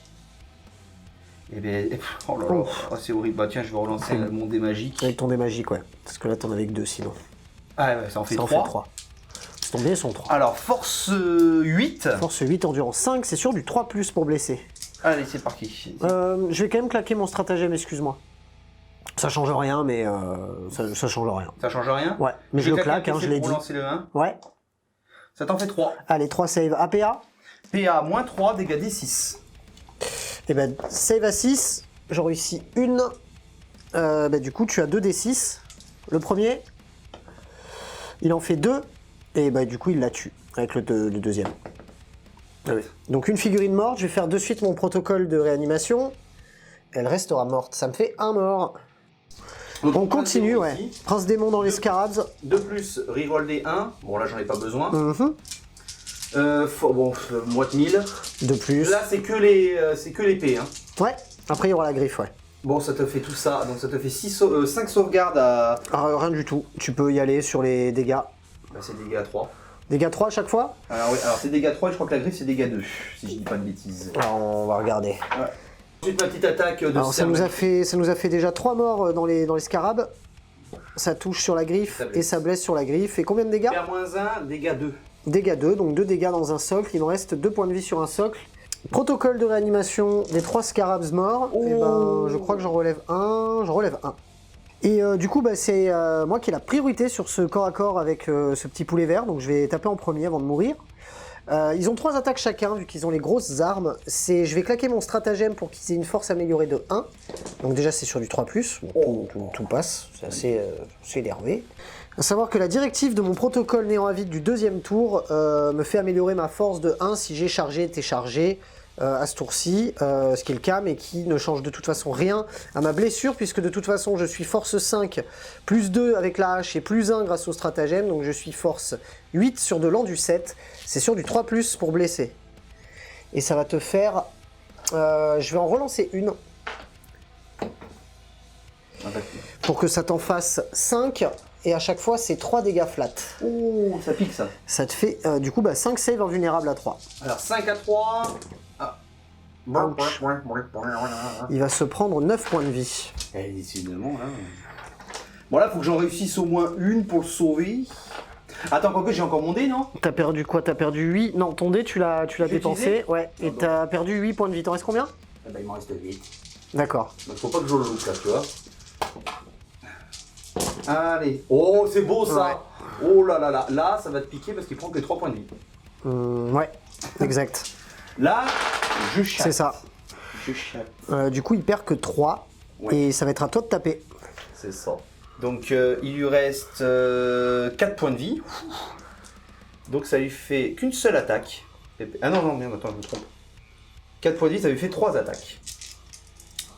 Eh ben, oh là là, oh, c'est horrible. Bah tiens, je vais relancer mon dé magique. Avec ton dé magique, ouais. Parce que là, t'en avais que 2 sinon. Ah ouais, ça en fait Ça en 3. fait 3. Ça tombe bien, ils sont 3. Alors, force 8. Force 8, endurance 5, c'est sur du 3+ pour blesser. Allez, c'est parti. Je vais quand même claquer mon stratagème, excuse-moi. Ça change rien, mais ça change rien. Ça change rien? Ouais, mais je le claque claque, un je PC l'ai pour dit. lancer le 1. Ouais. Ça t'en fait 3. Allez, 3 save. APA. PA, moins 3, dégâts D6. Et ben, save à 6. J'en réussis une. Du coup, tu as 2d6. Le premier, il en fait 2. Et du coup, il la tue avec le deuxième. Ah oui. Donc, une figurine morte. Je vais faire de suite mon protocole de réanimation. Elle restera morte. Ça me fait un mort. Donc, On continue, ouais. Ici. Prince démon dans les scarabs. De plus, reroll des 1. Bon, là, j'en ai pas besoin. Mhm. Moins de 1000. De plus. Là, c'est que l'épée. Hein. Ouais. Après, il y aura la griffe, ouais. Bon, ça te fait tout ça. Donc, ça te fait 5 sauvegardes à. Rien du tout. Tu peux y aller sur les dégâts. Bah, c'est dégâts à 3. Dégâts 3 à chaque fois? Alors, oui, alors c'est dégâts 3 et je crois que la griffe, c'est dégâts 2. Si je dis pas de bêtises. Alors, on va regarder. Ensuite, ma petite attaque de Alors, ça nous a fait déjà 3 morts dans les scarabs. Ça touche sur la griffe Ça blesse. et ça blesse sur la griffe. Et combien de dégâts? PA-1, dégâts 2. Dégâts 2, donc 2 dégâts dans un socle. Il me reste 2 points de vie sur un socle. Protocole de réanimation des 3 scarabs morts. Oh. Et je crois que j'en relève un. J'en relève un. Et du coup, c'est moi qui ai la priorité sur ce corps à corps avec ce petit poulet vert. Donc je vais taper en premier avant de mourir. Ils ont 3 attaques chacun, vu qu'ils ont les grosses armes. Je vais claquer mon stratagème pour qu'ils aient une force améliorée de 1. Donc déjà, c'est sur du 3+. Bon, tout passe, c'est assez énervé. À savoir que la directive de mon protocole néant avide du deuxième tour me fait améliorer ma force de 1 si j'ai chargé, été chargé à ce tour-ci, ce qui est le cas, mais qui ne change de toute façon rien à ma blessure, puisque de toute façon, je suis force 5, plus 2 avec la hache et plus 1 grâce au stratagème, donc je suis force 8 sur de l'an du 7. C'est sur du 3+ pour blesser. Et ça va te faire... je vais en relancer une. Pour que ça t'en fasse 5. Et à chaque fois, c'est 3 dégâts flat. Oh, ça pique ça. Ça te fait du coup 5 saves invulnérables à 3. Alors 5 à 3. Ah. Ouch. Il va se prendre 9 points de vie. Eh, décidément, là. Bon, là, faut que j'en réussisse au moins une pour le sauver. Attends, quoique j'ai encore mon dé, non? T'as perdu quoi? T'as perdu 8. Non, ton dé, tu l'as dépensé. utilisé Ouais. Et bon. t'as perdu 8 points de vie. T'en restes combien? Eh ben, il m'en reste 8. D'accord. Donc, faut pas que je le loupe, là, tu vois. Allez. Oh, c'est beau, ça. Ouais. Oh là là là. Là, ça va te piquer parce qu'il prend que 3 points de vie. Ouais, exact. Là, je chatte. C'est ça. Je chatte. Du coup, il perd que 3. Ouais. Et ça va être à toi de taper. C'est ça. Donc, il lui reste 4 points de vie. Donc, ça lui fait qu'une seule attaque. Ah non, non, merde, attends, je me trompe. 4 points de vie, ça lui fait 3 attaques.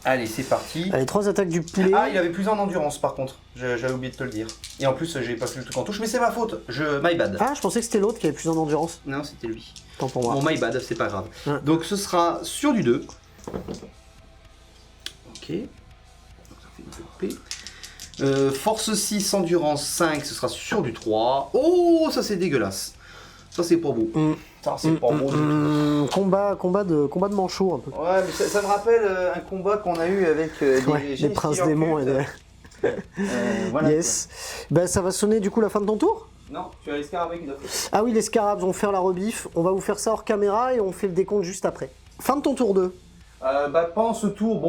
Allez, c'est parti. Allez, 3 attaques du poulet. Ah, il avait plus en endurance par contre. J'avais oublié de te le dire. Et en plus, j'ai pas fait le truc en touche, mais c'est ma faute. My bad. Ah, je pensais que c'était l'autre qui avait plus en endurance. Non, c'était lui. Tant pour moi. Bon, my bad, c'est pas grave. Ouais. Donc ce sera sur du 2. Ok. Donc ça fait une P. Force 6, endurance 5, ce sera sur du 3. Oh, ça c'est dégueulasse. Ça c'est pas beau. Ça c'est pas beau. Combat de manchot un peu. Ouais, mais ça me rappelle un combat qu'on a eu avec des princes démons et des... voilà, yes. Ben, ça va sonner du coup la fin de ton tour? Non, tu as les scarabées qui doivent faire. Ah oui, les scarabs vont faire la rebif. On va vous faire ça hors caméra et on fait le décompte juste après. Fin de ton tour 2. Pendant ce tour,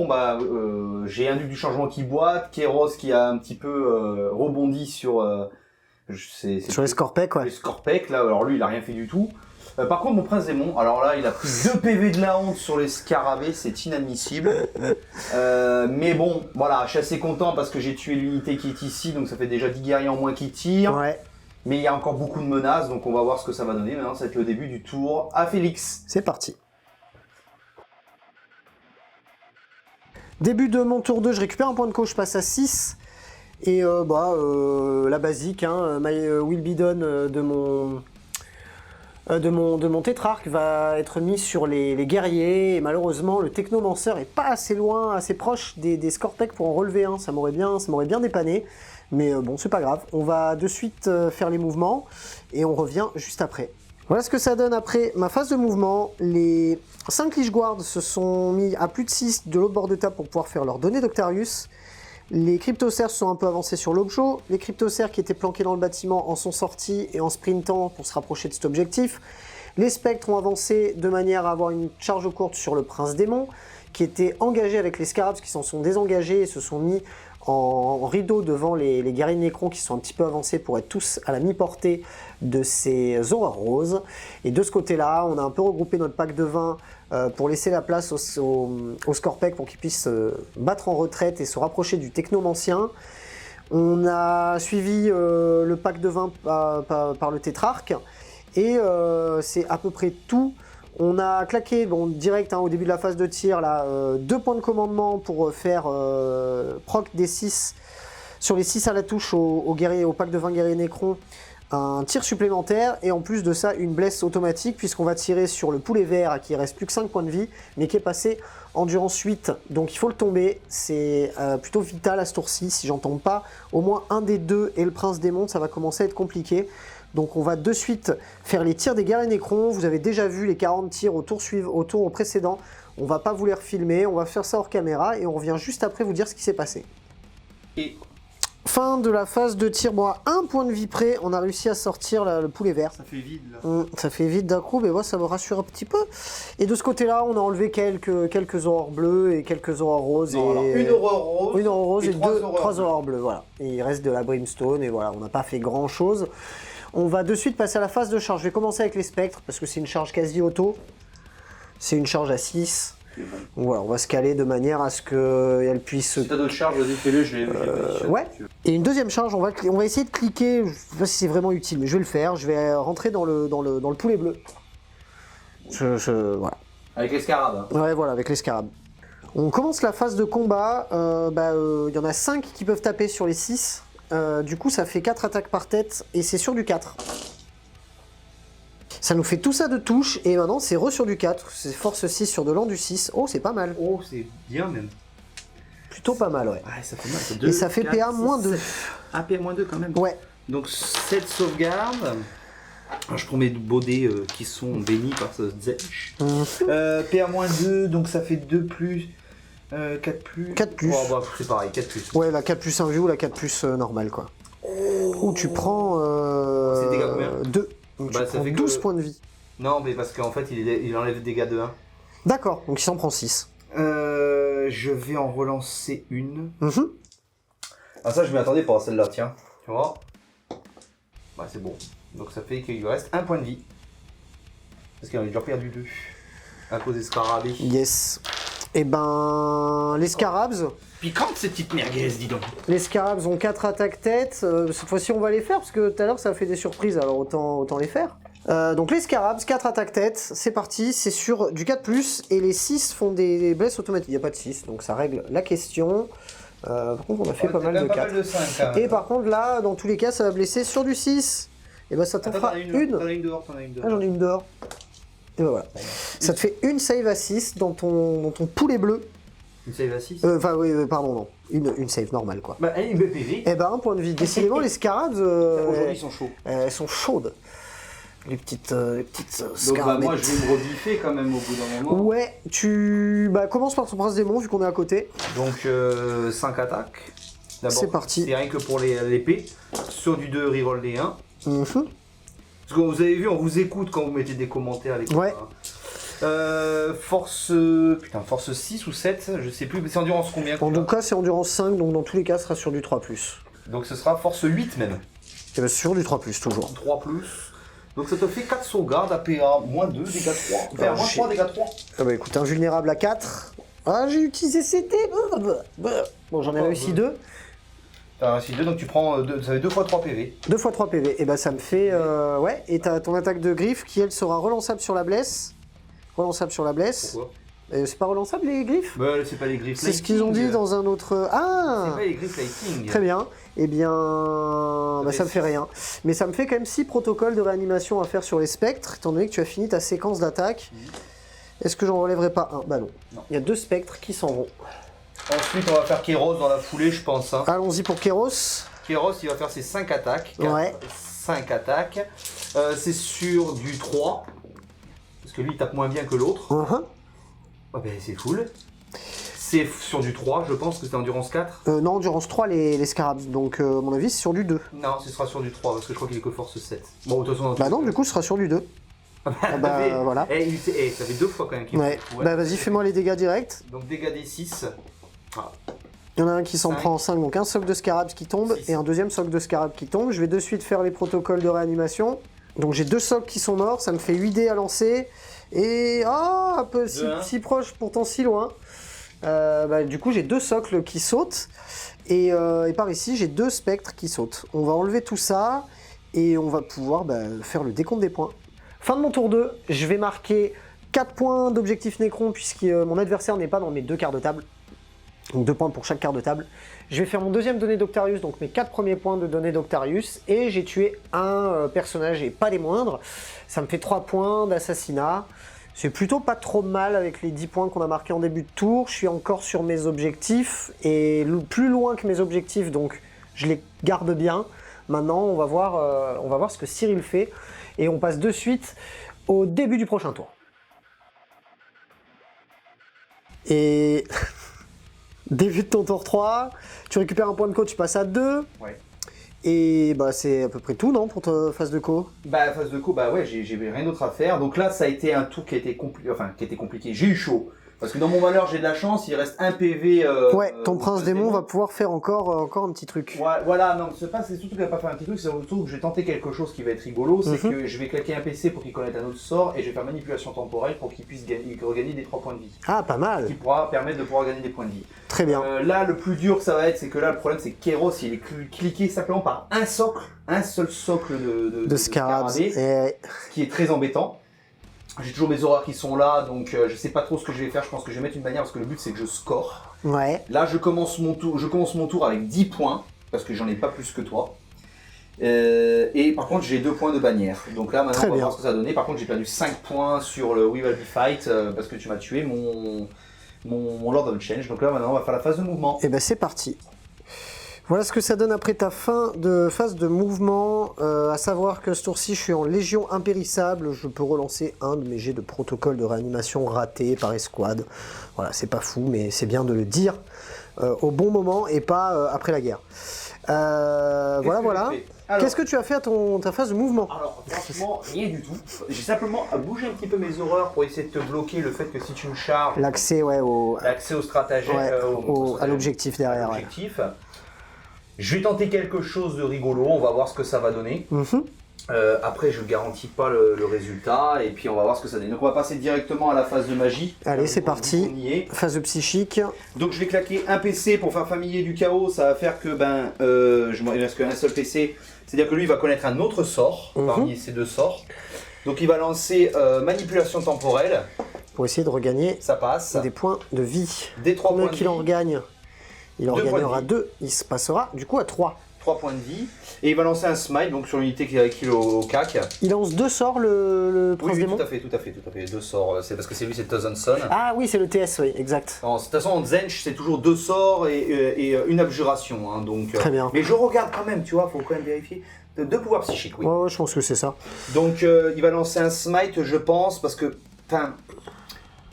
j'ai un duc du changement qui boite, Kéros qui a un petit peu rebondi sur... Sur les Scorpec, ouais. Les Scorpec, là, alors lui il a rien fait du tout. Par contre mon prince démon, alors là il a pris 2 PV de la honte sur les scarabées, c'est inadmissible. Mais bon, voilà, je suis assez content parce que j'ai tué l'unité qui est ici, donc ça fait déjà 10 guerriers en moins qui tirent. Ouais. Mais il y a encore beaucoup de menaces, donc on va voir ce que ça va donner. Maintenant ça va être le début du tour à Félix. C'est parti. Début de mon tour 2, je récupère un point de coach, je passe à 6. Et la basique, hein, my will be done de mon tétrarque va être mis sur les guerriers. Et malheureusement, le technomancer est pas assez loin, assez proche des Scorpec pour en relever un. Ça m'aurait bien dépanné. Mais bon, c'est pas grave. On va de suite faire les mouvements et on revient juste après. Voilà ce que ça donne après ma phase de mouvement. Les 5 Lich Guards se sont mis à plus de 6 de l'autre bord de table pour pouvoir faire leur donnée d'Octarius. Les cryptocères sont un peu avancés sur l'objo. Les cryptocères qui étaient planqués dans le bâtiment en sont sortis et en sprintant pour se rapprocher de cet objectif. Les spectres ont avancé de manière à avoir une charge courte sur le prince démon, qui était engagé avec les scarabs qui s'en sont désengagés et se sont mis en rideau devant les guerriers nécrons qui sont un petit peu avancés pour être tous à la mi-portée de ces horreurs roses. Et de ce côté-là, on a un peu regroupé notre pack de 20 pour laisser la place aux Scorpec pour qu'ils puissent battre en retraite et se rapprocher du technomancien. On a suivi le pack de 20 par le tétrarque et c'est à peu près tout. On a claqué direct au début de la phase de tir 2 points de commandement pour faire proc des 6 sur les 6 à la touche au pack de 20 guerriers nécrons, un tir supplémentaire et en plus de ça une blesse automatique puisqu'on va tirer sur le poulet vert à qui reste plus que 5 points de vie mais qui est passé endurance 8, donc il faut le tomber. C'est plutôt vital à ce tour-ci. Si j'en tombe pas au moins un des deux et le prince démon, ça va commencer à être compliqué. Donc on va de suite faire les tirs des guerriers nécrons. Vous avez déjà vu les 40 tirs au tour précédent. On va pas vous les refilmer, on va faire ça hors caméra et on revient juste après vous dire ce qui s'est passé. Et fin de la phase de tir. Bon, à 1 point de vie près, on a réussi à sortir le poulet vert. ça fait vide là. Ça fait vite d'un coup, mais moi ça me rassure un petit peu. Et de ce côté-là, on a enlevé quelques aurores bleues et quelques aurores roses. Non, alors, une aurore rose, et trois 3 aurores bleues. Voilà. Et il reste de la brimstone et voilà, on n'a pas fait grand-chose. On va de suite passer à la phase de charge. Je vais commencer avec les spectres parce que c'est une charge quasi auto. C'est une charge à 6. Donc voilà, on va se caler de manière à ce qu'elle puisse... Si t'as d'autres charges, vas-y, fais-le, je vais... Ouais. Et une deuxième charge, on va essayer de cliquer. Je sais pas si c'est vraiment utile, mais je vais le faire. Je vais rentrer dans le poulet bleu. Voilà. Avec les scarabs. Ouais, voilà, avec les scarabs. On commence la phase de combat. Il y en a 5 qui peuvent taper sur les 6. Du coup, ça fait 4 attaques par tête et c'est sur du 4. Ça nous fait tout ça de touche et maintenant c'est sur du 4. C'est force 6 sur de l'an du 6. Oh, c'est pas mal. Oh, c'est bien même. Plutôt pas mal, ouais. Ouais, ça fait mal. Ça 2, et ça fait 4, PA moins 2. Ah, PA moins 2 quand même. Ouais. Donc 7 sauvegardes. Alors, je prends mes beaux dés qui sont bénis par ce Zech. PA moins 2, donc ça fait 2 plus. 4 plus. 4 plus. Oh, bah, c'est pareil, 4 plus. Ouais, la 4 plus 1 vue ou la 4 plus normale, quoi. Ou tu prends. C'est dégâts combien 2. Donc Bah, tu ça prends fait 12 que- points de vie. Non, mais parce qu'en fait, il enlève des dégâts de 1. D'accord, donc il s'en prend 6. Je vais en relancer une. Mhm. Ah, ça, je m'y attendais pas, celle-là, tiens. Tu vois. Bah, c'est bon. Donc, ça fait qu'il lui reste 1 point de vie. Parce qu'il en a déjà perdu 2. À cause des scarabées. Yes. Et ben. Les scarabs. Piquante, ces petites merguez, dis donc. Les scarabs ont 4 attaques tête. Cette fois-ci, on va les faire parce que tout à l'heure, ça a fait des surprises, alors autant les faire. Donc les Scarabs, 4 attaques tête, c'est parti, c'est sur du 4+, et les 6 font des blesses automatiques. Il n'y a pas de 6, donc ça règle la question. Par contre, on a fait pas mal de 4. Et par contre, là, dans tous les cas, ça va blesser sur du 6. Et bah ça t'en fera une. T'en as une dehors, Ah, j'en ai une dehors. Et bah voilà. Ça te fait une save à 6 dans ton poulet bleu. Une save à 6 Enfin, oui, pardon, non. Une save normale, quoi. Bah, une BPV. Et bah, un point de vie. Décidément, les Scarabs, Aujourd'hui, ils sont chauds. elles sont chaudes. Les petites Donc, Scarabs. moi, je vais me rediffer quand même au bout d'un moment. Ouais, commence par ton prince démon, vu qu'on est à côté. Donc, 5 attaques. D'abord, C'est parti. c'est rien que pour l'épée. Sur du 2, reroll les 1. Mhm. Parce que vous avez vu, on vous écoute quand vous mettez des commentaires. Les Ouais. Force 6 ou 7, je sais plus, mais c'est endurance combien En tout cas, c'est endurance 5, donc dans tous les cas, ce sera sur du 3+. Donc ce sera force 8 même. Et bah, sur du 3+, toujours. 3+. Donc ça te fait 4 sauvegardes, APA, moins 2, dégâts 3. Enfin, moins 3, dégâts 3. Ah bah écoute, invulnérable à 4. Ah, j'ai utilisé CD. Bon, j'en ai réussi 2. T'as réussi 2, donc tu prends ça fait 2 fois 3 PV. 2 fois 3 PV. Et bah ça me fait... ouais, et t'as ton attaque de griffe qui, elle, sera relançable sur la blesse. Relançable sur la blesse. Pourquoi C'est pas relançable, les griffes? Bah, c'est pas les griffes C'est ce qu'ils ont dit dans un autre... Ah! C'est pas les griffes lighting. Très bien. Eh bien, bah, ça me fait rien. Mais ça me fait quand même 6 protocoles de réanimation à faire sur les spectres, étant donné que tu as fini ta séquence d'attaque. Est-ce que j'en relèverai pas un? Bah non. Il y a 2 spectres qui s'en vont. Ensuite, on va faire Kéros dans la foulée, je pense. Hein. Allons-y pour Kéros. Kéros, il va faire ses 5 attaques. 4, Ouais. 5 attaques. C'est sur du 3. Parce que lui, il tape moins bien que l'autre. Ah ben, c'est full. C'est sur du 3, je pense que c'est endurance 4. Non, endurance 3, les Scarabs. Donc, à mon avis, c'est sur du 2. Non, ce sera sur du 3, parce que je crois qu'il est que force 7. Bon, de toute façon... Bah non, du coup, ce sera sur du 2. Ah bah, voilà. Ça fait 2 fois quand même qu'il Ouais. faut. Bah vas-y, fais-moi les dégâts directs. Donc dégâts des 6. Ah. Il y en a un qui s'en 5. prend en 5, donc un socle de Scarabs qui tombe 6. et un deuxième socle de Scarabs qui tombe. Je vais de suite faire les protocoles de réanimation. Donc j'ai 2 socles qui sont morts, ça me fait 8 dés à lancer. Et un peu si proche, pourtant si loin. Bah, du coup j'ai 2 socles qui sautent. Et par ici j'ai 2 spectres qui sautent. On va enlever tout ça et on va pouvoir faire le décompte des points. Fin de mon tour 2, je vais marquer 4 points d'objectif Nécron puisque mon adversaire n'est pas dans mes 2 quarts de table. Donc 2 points pour chaque quart de table. Je vais faire mon deuxième donné d'Octarius, donc mes 4 premiers points de donné d'Octarius. Et j'ai tué un personnage, et pas les moindres. Ça me fait 3 points d'assassinat. C'est plutôt pas trop mal avec les 10 points qu'on a marqués en début de tour. Je suis encore sur mes objectifs, et plus loin que mes objectifs, donc je les garde bien. Maintenant, on va voir ce que Cyril fait. Et on passe de suite au début du prochain tour. Et... Début de ton tour 3, tu récupères un point de co, tu passes à 2. Ouais. Et bah c'est à peu près tout, non, pour ta phase de co? Bah, phase de co, bah ouais, j'ai rien d'autre à faire. Donc là, ça a été un tour qui a été compliqué. J'ai eu chaud. Parce que dans mon malheur, j'ai de la chance, il reste un PV. Ouais, ton prince démon va pouvoir faire encore un petit truc. Ouais, voilà, non, c'est surtout qu'il va pas faire un petit truc, c'est surtout que je vais tenter quelque chose qui va être rigolo, c'est que je vais claquer un PC pour qu'il connaisse un autre sort et je vais faire manipulation temporelle pour qu'il puisse regagner des 3 points de vie. Ah, pas mal. Qui pourra permettre de pouvoir gagner des points de vie. Très bien. Là, le plus dur, ça va être, c'est que là, le problème, c'est que Kéros, il est cliqué simplement par un seul socle de Scarabs. scarabée, ce qui est très embêtant. J'ai toujours mes horreurs qui sont là, donc je sais pas trop ce que je vais faire. Je pense que je vais mettre une bannière parce que le but c'est que je score. Ouais. Là, je commence mon tour avec 10 points parce que j'en ai pas plus que toi. Et par contre, j'ai 2 points de bannière. Donc là, maintenant, on va voir ce que ça a donné. Par contre, j'ai perdu 5 points sur le We Will Be Fight parce que tu m'as tué mon Lord of Change. Donc là, maintenant, on va faire la phase de mouvement. Et ben c'est parti. Voilà ce que ça donne après ta fin de phase de mouvement, à savoir que ce tour-ci je suis en Légion impérissable, je peux relancer un de mes jets de protocole de réanimation raté par escouade. Voilà, c'est pas fou, mais c'est bien de le dire au bon moment et pas après la guerre. Voilà. Qu'est-ce que tu as fait à ta phase de mouvement? Alors, franchement, rien du tout. J'ai simplement bougé un petit peu mes horreurs pour essayer de te bloquer le fait que si tu me charges... L'accès au stratagème, à l'objectif derrière. Je vais tenter quelque chose de rigolo, on va voir ce que ça va donner. Après, je ne garantis pas le résultat, et puis on va voir ce que ça donne. Donc on va passer directement à la phase de magie. Allez, c'est parti. Phase de psychique. Donc je vais claquer un PC pour faire familier du chaos, ça va faire que il ne reste qu'un seul PC. C'est-à-dire que lui, il va connaître un autre sort parmi ces 2 sorts. Donc il va lancer manipulation temporelle. Pour essayer de regagner Ça passe. des points de vie. Des 3 Combien points de qu'il en vie. regagne? Il en Deux points de gagnera vie. 2. Il se passera du coup à 3. 3 points de vie. Et il va lancer un smite donc sur l'unité qui est au cac. Il lance 2 sorts, le Oui, prince oui, démon. tout à fait. 2 sorts. C'est parce que c'est lui, c'est Thousand Sun. Ah oui, c'est le TS, oui, exact. De toute façon, en Zench, c'est toujours 2 sorts et une abjuration. Hein, donc, Très bien. Mais je regarde quand même, tu vois, faut quand même vérifier. 2 pouvoirs psychiques, oui. Ouais, je pense que c'est ça. Donc, il va lancer un smite, je pense, parce que. Enfin.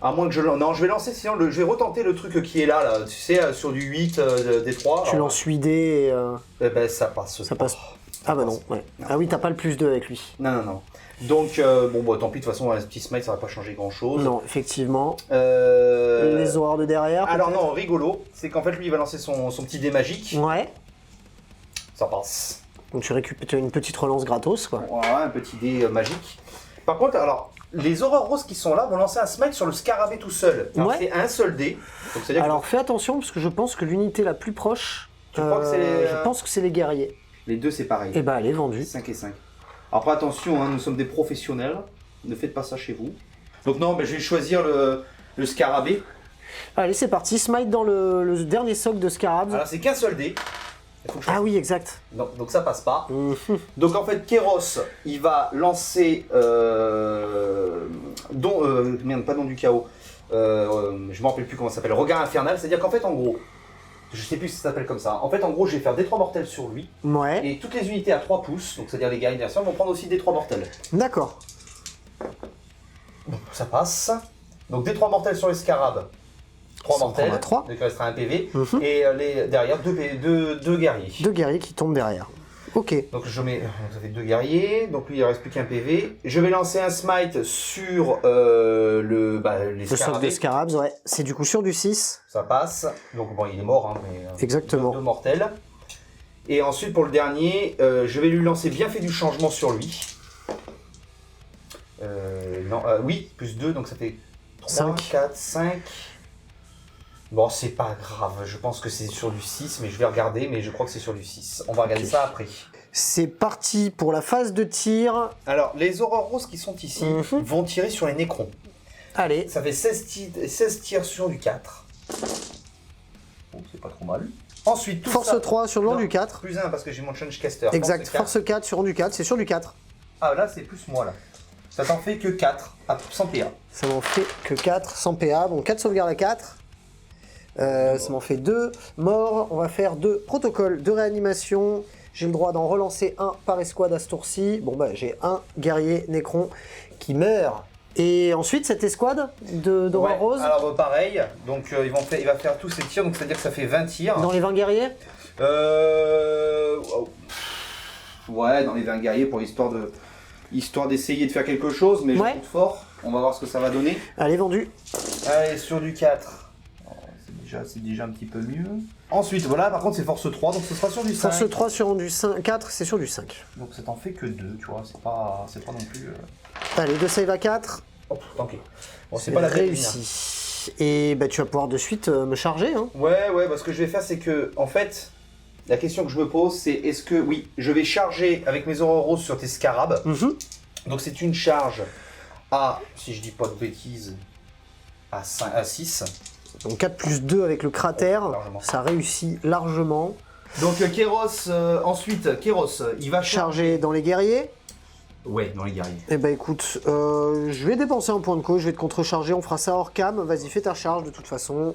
À moins que je. Non, je vais lancer, sinon, je vais retenter le truc qui est là, tu sais, sur du 8 des 3. Tu lances 8 dés et Eh ben, ça passe. ça passe. Ah bah non, ouais. Ah oui, t'as pas le plus 2 avec lui. Non. Donc, bon, bah, tant pis, de toute façon, un petit smite, ça va pas changer grand chose. Non, effectivement. Les horreurs de derrière. Alors, peut-être. non, rigolo, c'est qu'en fait, lui, il va lancer son petit dé magique. Ouais. Ça passe. Donc tu récupères une petite relance gratos, quoi. Voilà, un petit dé magique. Par contre, alors, les horreurs roses qui sont là vont lancer un smite sur le scarabée tout seul. Alors, Ouais. c'est un seul dé. Donc, c'est-à-dire Alors fais attention, parce que je pense que l'unité la plus proche. Tu crois que c'est les, Je pense que c'est les guerriers. que les deux, c'est pareil. Et bah elle est vendue. 5 et 5. Après, attention, hein, nous sommes des professionnels. Ne faites pas ça chez vous. Donc, non, mais je vais choisir le scarabée. Allez, c'est parti. Smite dans le dernier socle de Scarabs. Alors, c'est qu'un seul dé. Il faut que je Ah oui, exact. Donc ça passe pas. Mhm. Donc en fait, Kéros, il va lancer... merde, pas Don du Chaos. Je me rappelle plus comment ça s'appelle. Regard infernal, c'est-à-dire qu'en fait, en gros, je sais plus si ça s'appelle comme ça. En fait, en gros, je vais faire des 3 mortels sur lui. Ouais. Et toutes les unités à 3 pouces, donc c'est-à-dire les guerriers d'adversaire, vont prendre aussi des 3 mortels. D'accord. Donc ça passe. Donc des 3 mortels sur les scarabes. 3 Ça mortels. prendra 3. Donc il restera un PV. Mhm. Et derrière, 2 guerriers. 2 guerriers qui tombent derrière. Ok. Donc je mets, ça fait 2 guerriers, donc lui il ne reste plus qu'un PV. Je vais lancer un smite sur les Le socle scarabées. de Scarabs, ouais. C'est du coup sur du 6. Ça passe. Donc bon, il est mort, hein, mais Exactement. 2 mortels. Et ensuite pour le dernier, je vais lui lancer bienfait du changement sur lui. Oui, plus 2, donc ça fait 3, 5. 4, 5. Bon, c'est pas grave, je pense que c'est sur du 6, mais je vais regarder, mais je crois que c'est sur du 6. On va regarder Ok. ça après. C'est parti pour la phase de tir. Alors, les horreurs roses qui sont ici Mhm. vont tirer sur les nécrons. Allez. Ça fait 16 tirs sur du 4. Bon, c'est pas trop mal. Ensuite, tout Force ça... 3 sur le long Non, du 4. Plus 1 parce que j'ai mon change caster. Exact. Force 4. Force 4 sur du 4. C'est sur du 4. Ah, là, c'est plus moi, là. Ça t'en fait que 4, sans PA. Ça m'en fait que 4 sans PA. Donc 4 sauvegardes à 4. Ça m'en fait 2 morts. On va faire 2 protocoles de réanimation. J'ai le droit d'en relancer un par escouade à ce tour-ci. Bon bah j'ai un guerrier Nécron qui meurt. Et ensuite cette escouade d'Aurore Ouais, Rose alors pareil, donc il va faire tous ses tirs, donc c'est-à-dire que ça fait 20 tirs. dans les 20 guerriers. Ouais, dans les 20 guerriers pour histoire d'essayer de faire quelque chose, mais Ouais. je compte fort. On va voir ce que ça va donner. Allez, vendu. Allez, sur du 4. Oh, c'est déjà un petit peu mieux. Ensuite, voilà, par contre c'est force 3, donc ce sera sur du 5. Force 3 sur du 5, 4, c'est sur du 5. Donc ça t'en fait que 2, tu vois, c'est pas non plus... Allez, 2 save à 4. Oh, tant pis. Bon, c'est pas la peine. réussi. Et bah, tu vas pouvoir de suite me charger. Hein. Ouais, bah, ce que je vais faire, c'est que, en fait, la question que je me pose, c'est est-ce que, oui, je vais charger avec mes aurores roses sur tes scarabs. Mhm. Donc c'est une charge à, si je dis pas de bêtises, à 6. Donc 4 plus 2 avec le cratère, Largement. ça réussit largement. Donc Kéros, ensuite, Kéros, il va Chargé dans les guerriers. Ouais, dans les guerriers. Eh bah écoute, je vais dépenser un point de cause, je vais te contrecharger, on fera ça hors cam. Vas-y, fais ta charge de toute façon.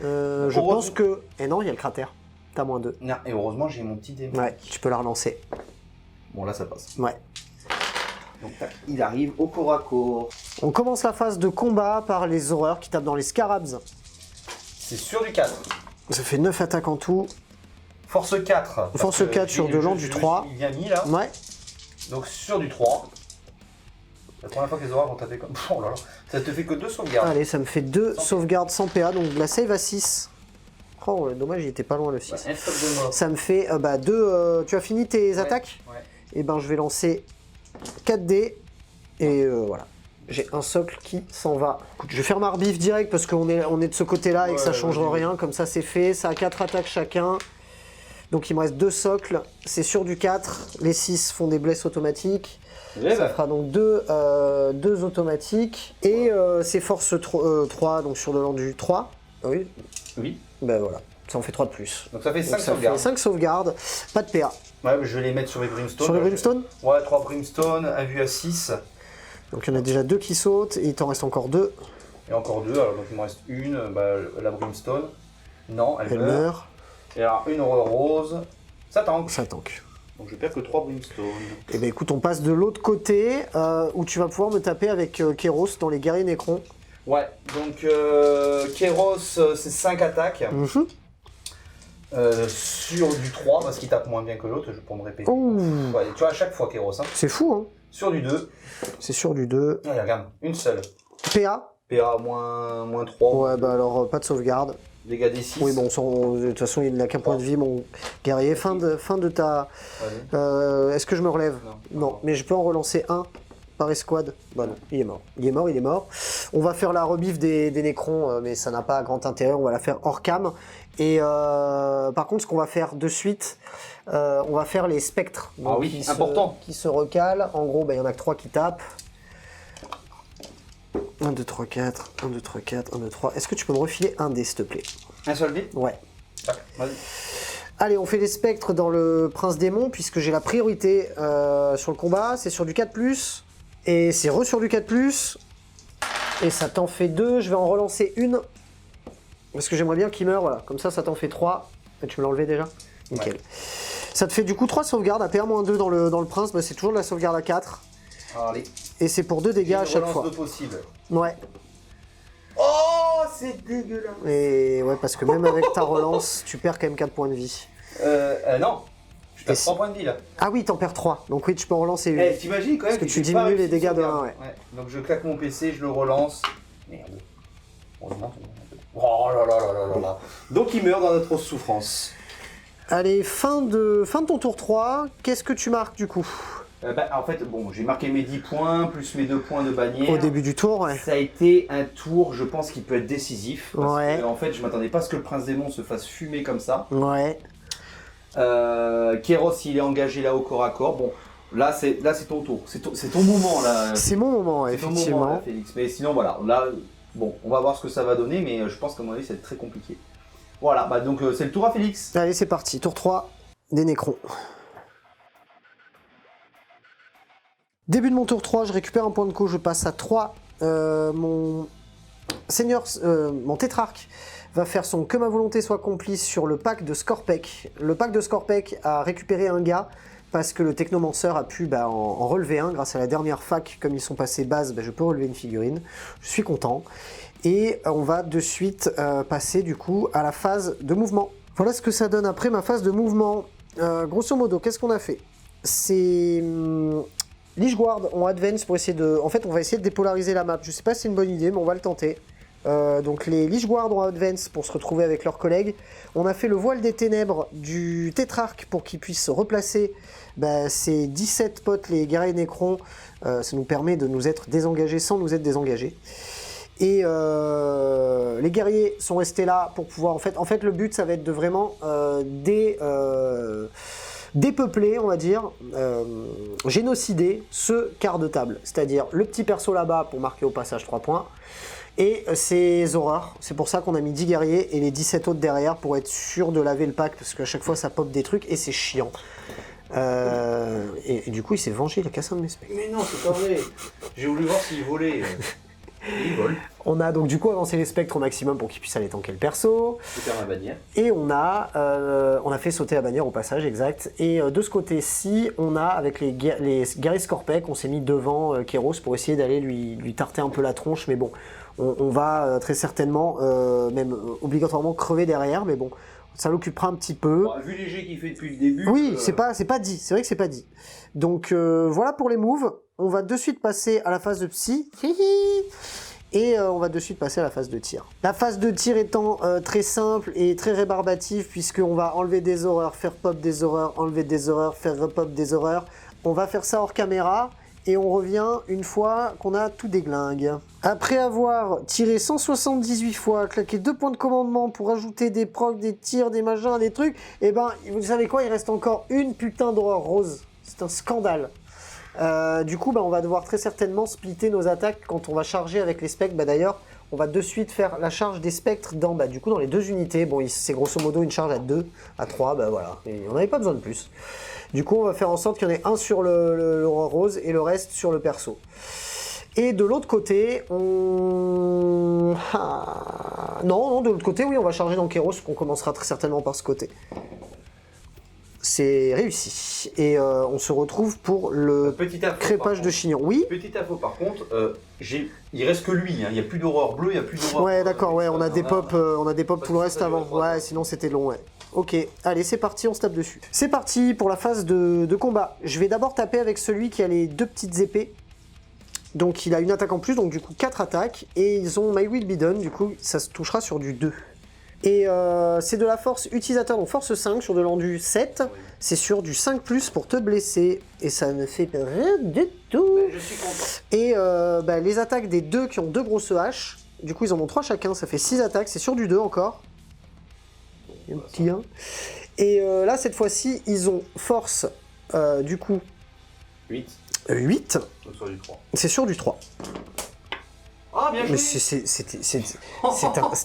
Je pense que... Eh non, il y a le cratère. T'as moins 2. Non, et heureusement, j'ai mon petit démon. Ouais, tu peux la relancer. Bon, là, ça passe. Ouais. Donc, tac, il arrive au corps à corps. On commence la phase de combat par les horreurs qui tapent dans les scarabs. C'est sur du 4. Ça fait 9 attaques en tout. Force 4. Force 4 sur de l'an du 3. Il vient mis là. Ouais. Donc sur du 3. La première fois que les horreurs vont taper comme... Oh là là. Ça te fait que 2 sauvegardes. Allez, ça me fait 2 sauvegardes sans PA, donc la save à 6. Oh, dommage, il était pas loin le 6. Un stock de mort. Ça me fait 2... tu as fini tes attaques? Ouais. Et ben je vais lancer 4 dés. Et voilà. J'ai un socle qui s'en va. Écoute, je vais faire ma rebif direct parce qu'on est de ce côté-là et que ça Ouais, change vas-y. rien. Comme ça, c'est fait. Ça a 4 attaques chacun. Donc il me reste 2 socles, c'est sur du 4, les 6 font des blesses automatiques. Ça fera donc 2 automatiques. Et c'est force 3, donc sur de l'endu 3. Oui. Oui. Ben voilà, ça en fait 3 de plus. Donc ça fait 5 ça sauvegardes. fait 5 sauvegardes, pas de PA. Ouais, je vais les mettre sur les Brimstone. Sur les Brimstone? Ouais, 3 Brimstone, un vu à 6. Donc il y en a déjà 2 qui sautent, et il t'en reste encore 2. Et encore 2, alors donc il me reste une, la Brimstone. Non, elle Elle meurt. meurt. Et alors une Aurore Rose. Ça tank. Ça tank. Donc je perds que 3 Brimstone. Et ben écoute, on passe de l'autre côté, où tu vas pouvoir me taper avec Kéros dans les guerriers Nécrons. Ouais, donc Kéros, c'est 5 attaques. Sur du 3, parce qu'il tape moins bien que l'autre, je peux me répéter. Ouais, tu vois, à chaque fois Kéros. Hein. C'est fou, hein. Sur du 2. C'est sur du 2. Allez, regarde, une seule. PA. PA moins 3. Ouais, bah alors, pas de sauvegarde. Dégâts des 6. Oui, bon, de toute façon, il n'a qu'un point de vie, mon guerrier. Fin de ta... Est-ce que je me relève? Non, mais je peux en relancer un par escouade. Bah non, il est mort. Il est mort. On va faire la rebif des Nécrons, mais ça n'a pas grand intérêt. On va la faire hors cam. Et par contre, ce qu'on va faire de suite, on va faire les spectres. Donc, ah oui, important. Qui se recalent. En gros, il y en a que 3 qui tapent. 1, 2, 3, 4, 1, 2, 3, 4, 1, 2, 3. Est-ce que tu peux me refiler un dé, s'il te plaît? Un seul dé? Ouais. Vas-y. Allez, on fait les spectres dans le Prince Démon, puisque j'ai la priorité sur le combat. C'est sur du 4+, et c'est sur du 4+, et ça t'en fait 2. Je vais en relancer une, parce que j'aimerais bien qu'il meure, voilà. Comme ça t'en fait 3. Et tu me l'as enlevé déjà? Nickel. Ouais. Ça te fait du coup 3 sauvegardes, à PA-2 dans le Prince, bah, c'est toujours de la sauvegarde à 4. Allez. Et c'est pour 2 dégâts à chaque fois. De possible. Ouais. Oh, c'est dégueulasse. Et ouais, parce que même avec ta relance, tu perds quand même 4 points de vie. Non. Je perds 3 points de vie là. Ah oui, t'en perds 3. Donc oui, tu peux en relancer une. T'imagines quand même parce que tu diminues les dégâts de 1, ouais. Donc je claque mon PC, je le relance. Merde. Oh là là là là là là. Donc il meurt dans notre souffrance. Allez, fin de ton tour 3. Qu'est-ce que tu marques du coup? En fait, bon, j'ai marqué mes 10 points, plus mes 2 points de bannière. Au début du tour, ouais. Ça a été un tour, je pense, qui peut être décisif. Parce que, en fait, je m'attendais pas à ce que le Prince Démon se fasse fumer comme ça. Ouais. Kéros, il est engagé là au corps à corps. Bon, là, c'est ton tour. C'est ton moment, là. C'est mon moment, effectivement. Moment, là, Félix. Mais sinon, voilà. Là, bon, on va voir ce que ça va donner, mais je pense qu'à mon avis, ça va être très compliqué. Voilà, bah donc c'est le tour à Félix. Allez, c'est parti. Tour 3, des Nécrons. Début de mon tour 3, je récupère un point de co, je passe à 3. Mon seigneur, mon tétrarque va faire son que ma volonté soit complice sur le pack de Scorpec. Le pack de Scorpec a récupéré un gars parce que le technomancer a pu en relever un grâce à la dernière fac. Comme ils sont passés base, je peux relever une figurine. Je suis content. Et on va de suite passer du coup à la phase de mouvement. Voilà ce que ça donne après ma phase de mouvement. Grosso modo, qu'est-ce qu'on a fait? C'est... Lich Guard ont advance pour essayer de... En fait, on va essayer de dépolariser la map. Je sais pas si c'est une bonne idée, mais on va le tenter. Donc les Lich Guard ont advance pour se retrouver avec leurs collègues. On a fait le voile des ténèbres du tétrarque pour qu'ils puissent replacer ces 17 potes, les guerriers Nécrons. Ça nous permet de nous être désengagés sans nous être désengagés. Et les guerriers sont restés là pour pouvoir... En fait, le but, ça va être de vraiment dépeupler, on va dire, génocider ce quart de table. C'est-à-dire le petit perso là-bas pour marquer au passage 3 points. Et ces horreurs. C'est pour ça qu'on a mis 10 guerriers et les 17 autres derrière pour être sûr de laver le pack. Parce qu'à chaque fois, ça pop des trucs et c'est chiant. Et du coup, il s'est vengé, il a cassé un de mes specs. Mais non, c'est pas vrai. J'ai voulu voir s'il volait. Il vole. On a donc du coup avancé les spectres au maximum pour qu'ils puissent aller tanker le perso. Faire la bannière. Et on a fait sauter la bannière au passage, exact. Et de ce côté-ci, on a, avec les guerriers Scorpec, on s'est mis devant Kéros pour essayer d'aller lui tarter un peu la tronche. Mais bon, on va très certainement, même obligatoirement crever derrière. Mais bon, ça l'occupera un petit peu. Bon, vu les jets qu'il fait depuis le début... Oui, c'est pas dit, c'est vrai que c'est pas dit. Donc voilà pour les moves. On va de suite passer à la phase de psy. Et on va de suite passer à la phase de tir. La phase de tir étant très simple et très rébarbative, puisqu'on va enlever des horreurs, faire pop des horreurs, enlever des horreurs, faire repop des horreurs. On va faire ça hors caméra. et on revient une fois qu'on a tout déglingue. Après avoir tiré 178 fois, claqué 2 points de commandement pour ajouter des procs, des tirs, des machins, des trucs, et ben, vous savez quoi, il reste encore une putain d'horreur rose. C'est un scandale. Du coup, on va devoir très certainement splitter nos attaques quand on va charger avec les spectres. D'ailleurs, on va de suite faire la charge des spectres dans les 2 unités. Bon, c'est grosso modo une charge à 2, à 3, voilà. Et on n'avait pas besoin de plus. Du coup, on va faire en sorte qu'il y en ait un sur l'aurore rose et le reste sur le perso. Et de l'autre côté, Non, de l'autre côté, oui, on va charger dans Kéros, qu'on commencera très certainement par ce côté. C'est réussi. Et on se retrouve pour le crépage de chignon. Oui. Petite info par contre, il reste que lui, hein. Il n'y a plus d'horreur bleue, il n'y a plus d'horreur... Ouais, d'accord, ouais, on a des pop tout le reste avant. Ouais, sinon c'était long, ouais. Ok, allez, c'est parti, on se tape dessus. C'est parti pour la phase de combat. Je vais d'abord taper avec celui qui a les 2 petites épées. Donc il a une attaque en plus, donc du coup 4 attaques. Et ils ont My Will Be Done, du coup ça se touchera sur du 2. Et c'est de la force utilisateur, donc force 5 sur de l'endu 7. C'est sur du 5+, pour te blesser. Et ça ne fait rien du tout. Mais je suis content. Et les attaques des 2 qui ont 2 grosses haches, du coup ils en ont 3 chacun, ça fait 6 attaques, c'est sur du 2 encore. Un petit 1. Et là cette fois-ci, ils ont force, du coup... 8. 8. Donc sur du 3. C'est sur du 3. Ah, bien joué. Mais c'est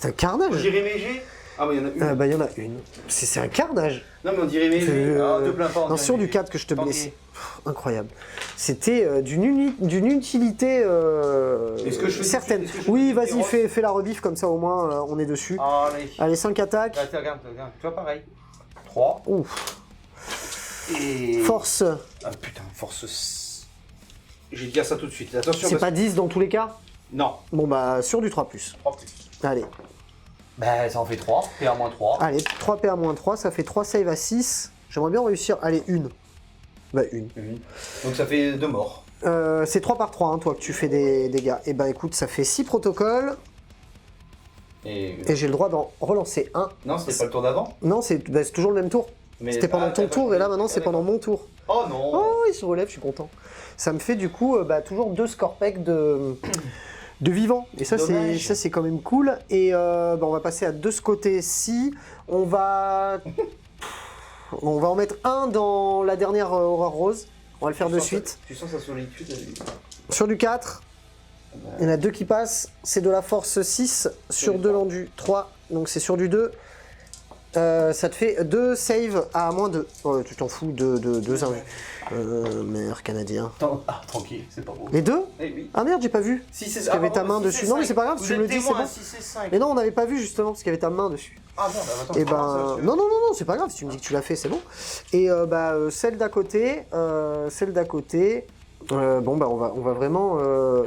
un carnage. On dirait Mégé. Ah, mais il y en a une. Il y en a une. C'est un carnage. Non, mais on dirait Mégé. Te plains pas. Non, sur du 4 que je te Tant blesse. pis. Incroyable. C'était d'une utilité Est-ce que je fais certaine. est-ce que je Oui, fais vas-y, des fais la rebif, comme ça au moins on est dessus. Allez. Allez, 5 attaques. Là, regarde. Tu vois, pareil. 3. Ouf. Et... Force. Ah, putain, force... Je vais te dire ça tout de suite. Attention. C'est pas 10 dans tous les cas? Non. Bon, sur du 3+. 3+. Allez. Bah, ça en fait 3. PA-3. Allez, 3 PA-3, ça fait 3 save à 6. J'aimerais bien réussir. Allez, une. Une. Donc ça fait 2 morts. C'est 3 par 3, hein, toi, que tu fais des dégâts. Et écoute, ça fait 6 protocoles. Et j'ai le droit d'en relancer un. Non, c'était pas le tour d'avant? Non, c'est toujours le même tour. C'était pendant ton tour, et là maintenant c'est pendant mon tour. Oh non. Oh, il se relève, je suis content. Ça me fait du coup toujours 2 score packs de vivants. Et ça c'est quand même cool. Et on va passer à de ce côté-ci. On va en mettre un dans la dernière aurore rose. On va le faire de suite. Tu sens sa solitude? Sur du 4. Il y en a 2 qui passent. C'est de la force 6 sur 2 l'endu 3. Donc c'est sur du 2. Ça te fait 2 saves à -2. Oh, tu t'en fous de 2 invus. Merde, canadien. Tranquille, c'est pas beau. Les 2? Eh oui. Ah merde, j'ai pas vu. Si c'est Parce qu'il y avait ta main dessus. Non, mais c'est pas grave, si tu me le dis, c'est bon. Mais non, on n'avait pas vu justement, parce qu'il y avait ta main dessus. Ah bon, attends. Et non, c'est pas grave, si tu me dis que tu l'as fait, c'est bon. Et celle d'à côté, on va vraiment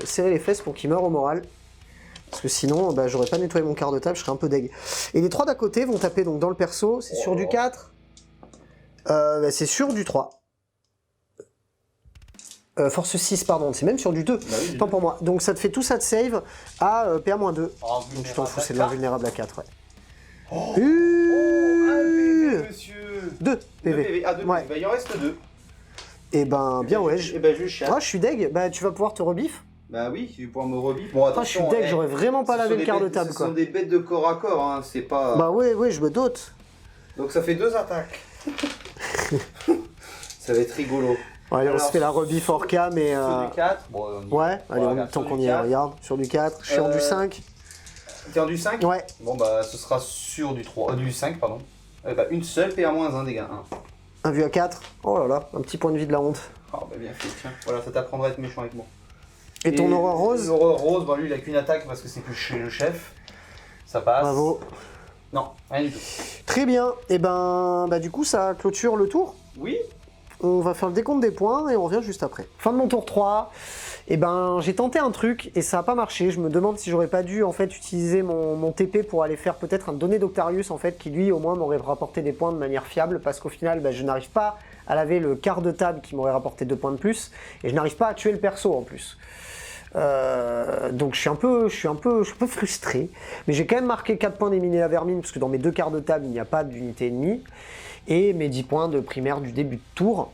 serrer les fesses pour qu'il meure au moral. Parce que sinon, j'aurais pas nettoyé mon quart de table, je serais un peu deg. Et les 3 d'à côté vont taper donc dans le perso, c'est sur du 4. C'est sur du 3. Force 6, pardon, c'est même sur du 2. Tant pour moi. Donc ça te fait tout ça de save à PA-2. Donc tu t'en fous, c'est de l'invulnérable à 4, ouais. Un PV, monsieur. 2 PV. Ah, 2 PV. Ouais. Il en reste 2. Et bien ouais. Je chatte. Ah, je suis deg, tu vas pouvoir te rebif. Bah oui, tu vas pouvoir me revivre. Bon, attention. Je suis deg, j'aurais vraiment pas lavé le quart de table, quoi. Ce sont des bêtes de corps à corps, hein, c'est pas... Bah ouais, je me doute. Donc ça fait 2 attaques. Ça va être rigolo. Ouais, allez, on se fait la rebif hors cam, mais... Sur du 4. Ouais, allez, tant qu'on y est, regarde. Sur du 4, je suis en du 5. T'es en du 5? Ouais. Bon ce sera sur du 3, du 5, pardon. Une seule PA-1 dégâts, 1. Un vu à 4. Oh là là, un petit point de vie de la honte. Oh bien fait, tiens. Voilà, ça t'apprendra à être méchant avec moi. Et ton aurore rose? L'aurore rose, lui il a qu'une attaque parce que c'est plus chez le chef. Ça passe. Bravo. Non, rien du tout. Très bien. Et du coup, ça clôture le tour. Oui. On va faire le décompte des points et on revient juste après. Fin de mon tour 3. J'ai tenté un truc et ça n'a pas marché. Je me demande si j'aurais pas dû en fait utiliser mon TP pour aller faire peut-être un donné d'Octarius en fait qui lui au moins m'aurait rapporté des points de manière fiable parce qu'au final je n'arrive pas à laver le quart de table qui m'aurait rapporté 2 points de plus et je n'arrive pas à tuer le perso en plus. Donc je suis un peu frustré, mais j'ai quand même marqué 4 points d'éliminer la vermine parce que dans mes 2 quarts de table il n'y a pas d'unité ennemie et mes 10 points de primaire du début de tour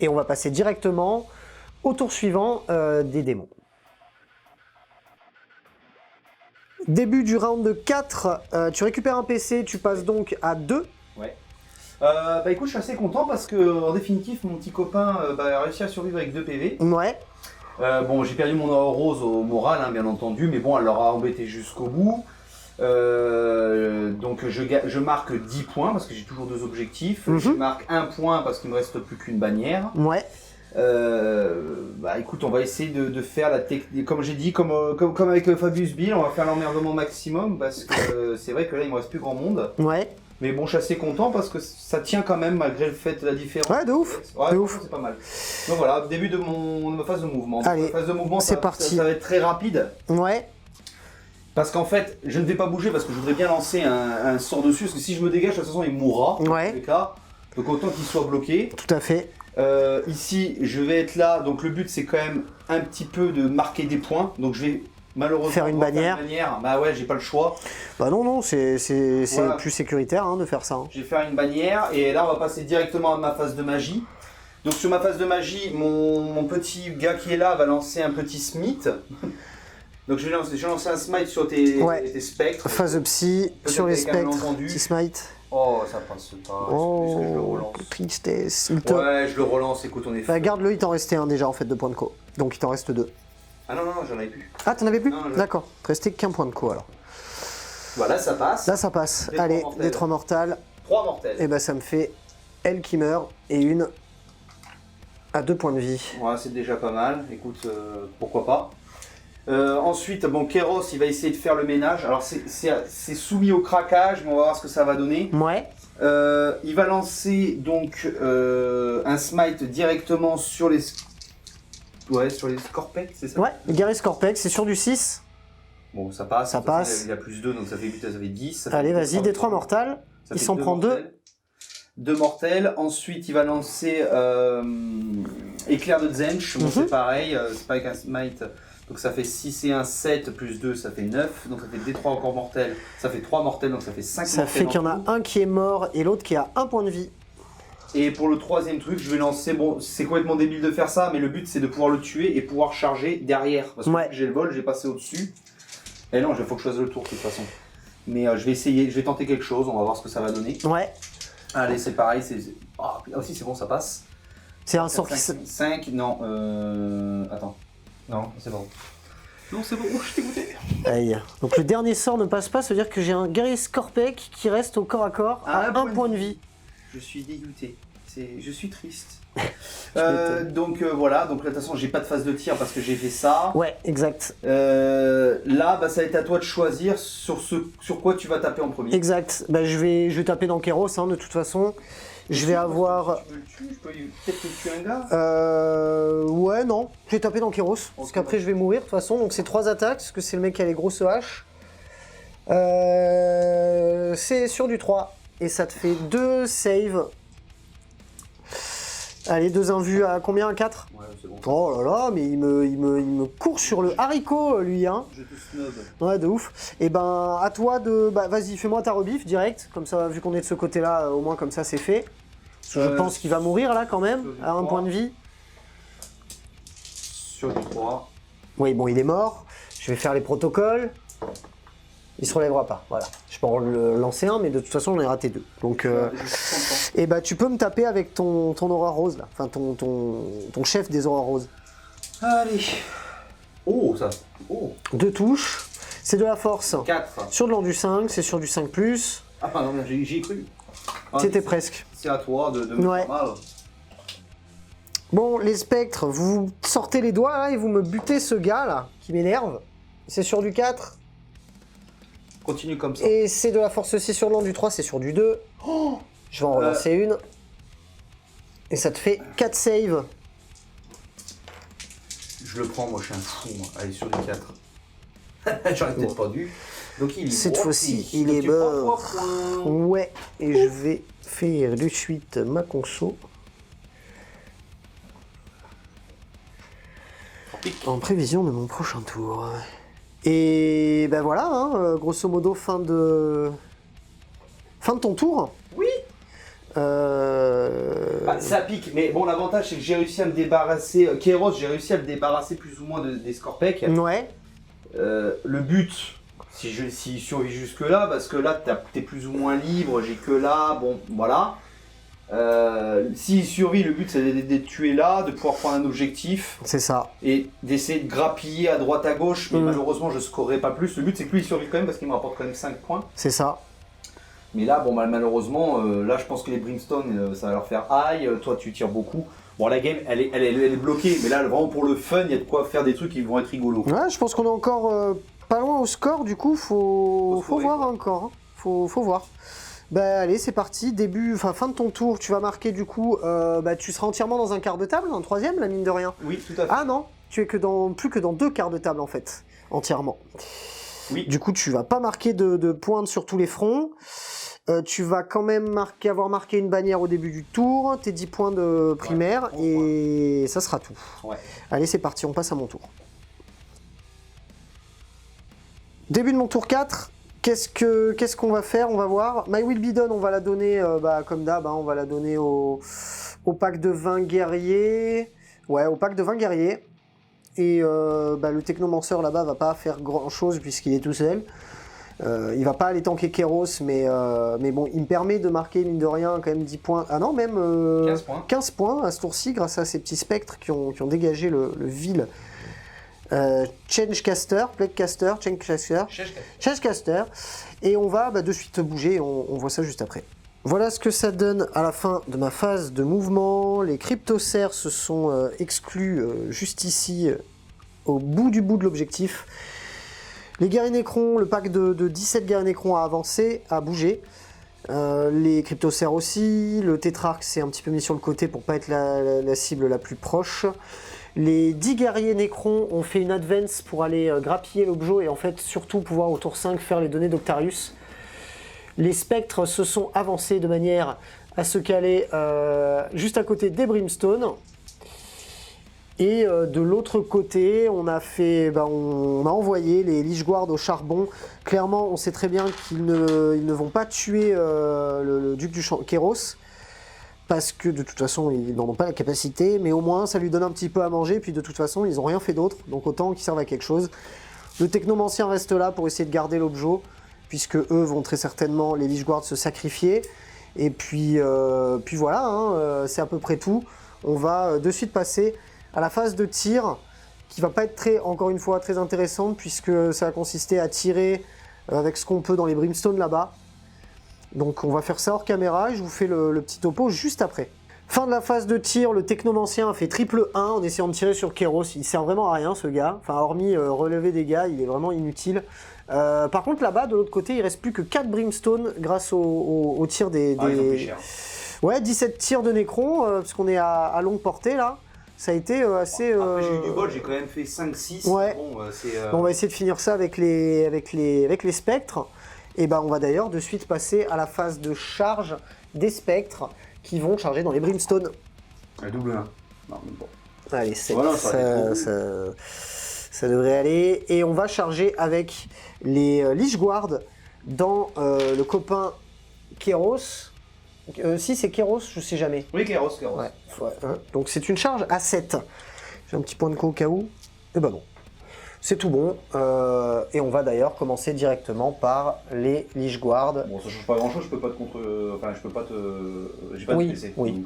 et on va passer directement au tour suivant des démons. Début du round 4, tu récupères un PC, tu passes donc à 2. Ouais. Bah écoute, je suis assez content parce que en définitive, mon petit copain a réussi à survivre avec 2 PV. Ouais. Bon, j'ai perdu mon or rose au moral, hein, bien entendu, mais bon, elle l'aura embêté jusqu'au bout. Donc je marque 10 points parce que j'ai toujours 2 objectifs. Je marque 1 point parce qu'il me reste plus qu'une bannière. Ouais. Bah écoute, on va essayer de faire la technique, comme j'ai dit, comme avec Fabius Bill, on va faire l'emmerdement maximum parce que c'est vrai que là il me reste plus grand monde. Ouais. Mais bon, je suis assez content parce que ça tient quand même malgré le fait de la différence. Ouais, de ouf. Ouais, de ouf. C'est pas mal. Donc voilà, début de ma phase de mouvement. Allez, ma phase de mouvement, c'est parti. Ça va être très rapide. Ouais. Parce qu'en fait, je ne vais pas bouger parce que je voudrais bien lancer un sort dessus. Parce que si je me dégage, de toute façon, il mourra. Ouais. Dans tous les cas. Donc autant qu'il soit bloqué. Tout à fait. Ici, je vais être là. Donc le but, c'est quand même un petit peu de marquer des points. Donc je vais malheureusement faire une bannière. Bah ouais, j'ai pas le choix. Bah non, c'est Voilà. plus sécuritaire hein, de faire ça. Hein. Je vais faire une bannière. Et là, on va passer directement à ma phase de magie. Donc sur ma phase de magie, mon petit gars qui est là va lancer un petit smite. Donc je vais lancer un smite sur tes spectres. Phase de psy, sur les spectres, petit smite. Oh, ça passe pas. Oh, je le relance. tristesse. Ouais, je le relance, écoute, on est fou. Bah, garde-le, il t'en restait un déjà en fait de points de co. Donc il t'en reste 2. Ah non, j'en avais plus. Ah, t'en avais plus? Non, D'accord, restait qu'un point de co alors. Voilà, ça passe. Là ça passe. Allez, des 3 mortels. 3 mortels. Et bah ça me fait elle qui meurt et une à 2 points de vie. Ouais, c'est déjà pas mal. Écoute, pourquoi pas. Ensuite, bon, Kéros, il va essayer de faire le ménage. Alors, c'est soumis au craquage, mais on va voir ce que ça va donner. Ouais. Il va lancer donc un smite directement sur les... Ouais, sur les Scorpex, c'est ça? Ouais, Gary Scorpex, c'est sur du 6. Bon, ça passe. Ça passe. Il a plus 2, donc ça fait 8, ça fait 10. Allez, vas-y, des 3 mortels. Il s'en prend 2. 2 mortels. Ensuite, il va lancer Éclair de Zench. Bon, c'est pareil, c'est pas avec un smite. Donc ça fait 6 et 1, 7, plus 2, ça fait 9. Donc ça fait D3 encore mortels. Ça fait 3 mortels, donc ça fait 5 ça mortels. Ça fait qu'il y en a un qui est mort et l'autre qui a 1 point de vie. Et pour le troisième truc, je vais lancer... Bon, c'est complètement débile de faire ça, mais le but c'est de pouvoir le tuer et pouvoir charger derrière. Parce que j'ai le vol, j'ai passé au-dessus. Et non, il faut que je fasse le tour de toute façon. Mais je vais essayer, je vais tenter quelque chose, on va voir ce que ça va donner. Ouais. Allez, c'est pareil, là aussi c'est bon, ça passe. C'est un sort qui... 5, non, attends. Non, c'est bon. Non, c'est bon, je t'ai goûté. Aïe. Donc le dernier sort ne passe pas, ça veut dire que j'ai un guerrier Scorpec qui reste au corps à corps à 1 point de vie. Je suis dégoûté. Je suis triste. Donc voilà, donc là de toute façon j'ai pas de phase de tir parce que j'ai fait ça. Ouais, exact. Là, bah, ça va être à toi de choisir sur quoi tu vas taper en premier. Exact. Bah, je vais taper dans Kéros, hein, de toute façon. Je vais avoir... Tu veux le tuer? Je peux peut-être te tuer un gars? Ouais, non. Je vais taper dans Kéros, parce qu'après je vais mourir de toute façon. Donc c'est 3 attaques, parce que c'est le mec qui a les grosses haches. C'est sur du 3. Et ça te fait 2 saves. Allez, 2 invus à combien? À 4? Ouais, c'est bon. Oh là là, mais il me court sur le haricot, lui, hein. Je te snob. Ouais, de ouf. Et ben, à toi de... Bah, vas-y, fais-moi ta rebif, direct. Comme ça, vu qu'on est de ce côté-là, au moins comme ça, c'est fait. Je pense qu'il va mourir, là, quand même, à 1 point de vie. Sur du 3. Oui, bon, il est mort. Je vais faire les protocoles. Il se relèvera pas, voilà. Je peux en lancer un, mais de toute façon, j'en ai raté 2. Donc, et bah, tu peux me taper avec ton aurore rose, là. Enfin, ton chef des aurores roses. Allez. Oh, ça. Oh. 2 touches. C'est de la force. 4. Sur de l'an du 5, c'est sur du 5+. Ah non, j'y ai cru. C'était presque. C'est à toi de me faire mal. Bon, les spectres, vous sortez les doigts, là, et vous me butez ce gars, là, qui m'énerve. C'est sur du 4. Continue comme ça. Et c'est de la force aussi sur l'an du 3, c'est sur du 2. Oh, je vais en relancer une. Et ça te fait 4 saves. Je le prends, moi je suis un fou. Moi. Allez, sur du 4. J'aurais peut-être pas dû. Donc il est cette fois-ci, il est mort. Ouais, et je vais faire de suite ma conso. En prévision de mon prochain tour. Et ben voilà, hein, grosso modo, fin de ton tour. Oui. Bah, ça pique, mais bon, l'avantage c'est que j'ai réussi à me débarrasser. Kéros, j'ai réussi à me débarrasser plus ou moins des Scorpec. Ouais. Le but, s'il survit jusque-là, parce que là t'es plus ou moins libre, j'ai que là, bon, voilà. S'il survit, le but c'est de tuer là, de pouvoir prendre un objectif. C'est ça. Et d'essayer de grappiller à droite à gauche, mais malheureusement je scorerai pas plus. Le but c'est que lui il survive quand même parce qu'il me rapporte quand même 5 points. C'est ça. Mais là, bon, malheureusement, là je pense que les Brimstone ça va leur faire aïe. Toi tu tires beaucoup. Bon, la game elle est bloquée, mais là vraiment pour le fun, il y a de quoi faire des trucs qui vont être rigolos. Ouais, je pense qu'on est encore pas loin au score, du coup, faut voir encore. Hein. Faut voir. Bah allez, c'est parti, fin de ton tour, tu vas marquer du coup, tu seras entièrement dans un quart de table, un troisième, la mine de rien. Oui, tout à fait. Ah non, tu es plus que dans 2 quarts de table en fait, entièrement. Oui. Du coup, tu vas pas marquer de pointe sur tous les fronts. Tu vas quand même avoir marqué une bannière au début du tour, tes 10 points de primaire, et ça sera tout. Ouais. Allez, c'est parti, on passe à mon tour. Début de mon tour 4. Qu'est-ce qu'on va faire? On va voir. My Will Be Done, on va la donner, comme d'hab, on va la donner au pack de 20 guerriers. Ouais, au pack de 20 guerriers. Et le Technomancer là-bas va pas faire grand-chose puisqu'il est tout seul. Il va pas aller tanker Kéros, mais bon, il me permet de marquer, mine de rien, quand même 10 points. Ah non, même 15 points. 15 points à ce tour-ci, grâce à ces petits spectres qui ont dégagé le vil. Changecaster, Plaguecaster, Changecaster, et on va de suite bouger, on voit ça juste après. Voilà ce que ça donne à la fin de ma phase de mouvement. Les cryptocères se sont exclus juste ici, au bout de l'objectif. Les guerriers Nécrons, le pack de 17 guerriers Nécrons a avancé, a bougé. Les cryptocères aussi, le tétrarque s'est un petit peu mis sur le côté pour pas être la cible la plus proche. Les 10 guerriers Nécrons ont fait une advance pour aller grappiller l'objet et en fait surtout pouvoir au tour 5 faire les données d'Octarius. Les spectres se sont avancés de manière à se caler juste à côté des Brimstone. Et de l'autre côté, on a envoyé les Lichguard au charbon. Clairement, on sait très bien qu'ils ne vont pas tuer le duc du Kéros. Parce que de toute façon, ils n'en ont pas la capacité, mais au moins ça lui donne un petit peu à manger, puis de toute façon, ils n'ont rien fait d'autre, donc autant qu'ils servent à quelque chose. Le Technomancien reste là pour essayer de garder l'objet, puisque eux vont très certainement, les Lichguard, se sacrifier. Et puis voilà, c'est à peu près tout. On va de suite passer à la phase de tir, qui va pas être encore une fois, très intéressante, puisque ça va consister à tirer avec ce qu'on peut dans les Brimstone là-bas. Donc on va faire ça hors caméra et je vous fais le petit topo juste après. Fin de la phase de tir, le Technomancien a fait triple 1 en essayant de tirer sur Kéros. Il sert vraiment à rien ce gars, enfin hormis relever des gars, il est vraiment inutile. Par contre là-bas, de l'autre côté, il reste plus que 4 Brimstone grâce au tir des... ils ont pris cher. Ouais, 17 tirs de Nécron, parce qu'on est à longue portée là. Ça a été assez... Après j'ai eu du bol, j'ai quand même fait 5-6. Ouais. Bon, on va essayer de finir ça avec les spectres. Et on va d'ailleurs de suite passer à la phase de charge des spectres qui vont charger dans les Brimstone. Un double 1. Non, mais bon. Allez, voilà, ça devrait aller. Et on va charger avec les Lichguard dans le copain Kéros. Si c'est Kéros, je sais jamais. Oui, Kéros. Ouais. Donc c'est une charge à 7. J'ai un petit point de co au cas où. Et non. C'est tout bon, et on va d'ailleurs commencer directement par les Lichguard. Bon, ça change pas grand chose, je peux pas te contre... Enfin, je peux pas te... J'ai pas de PC. Oui.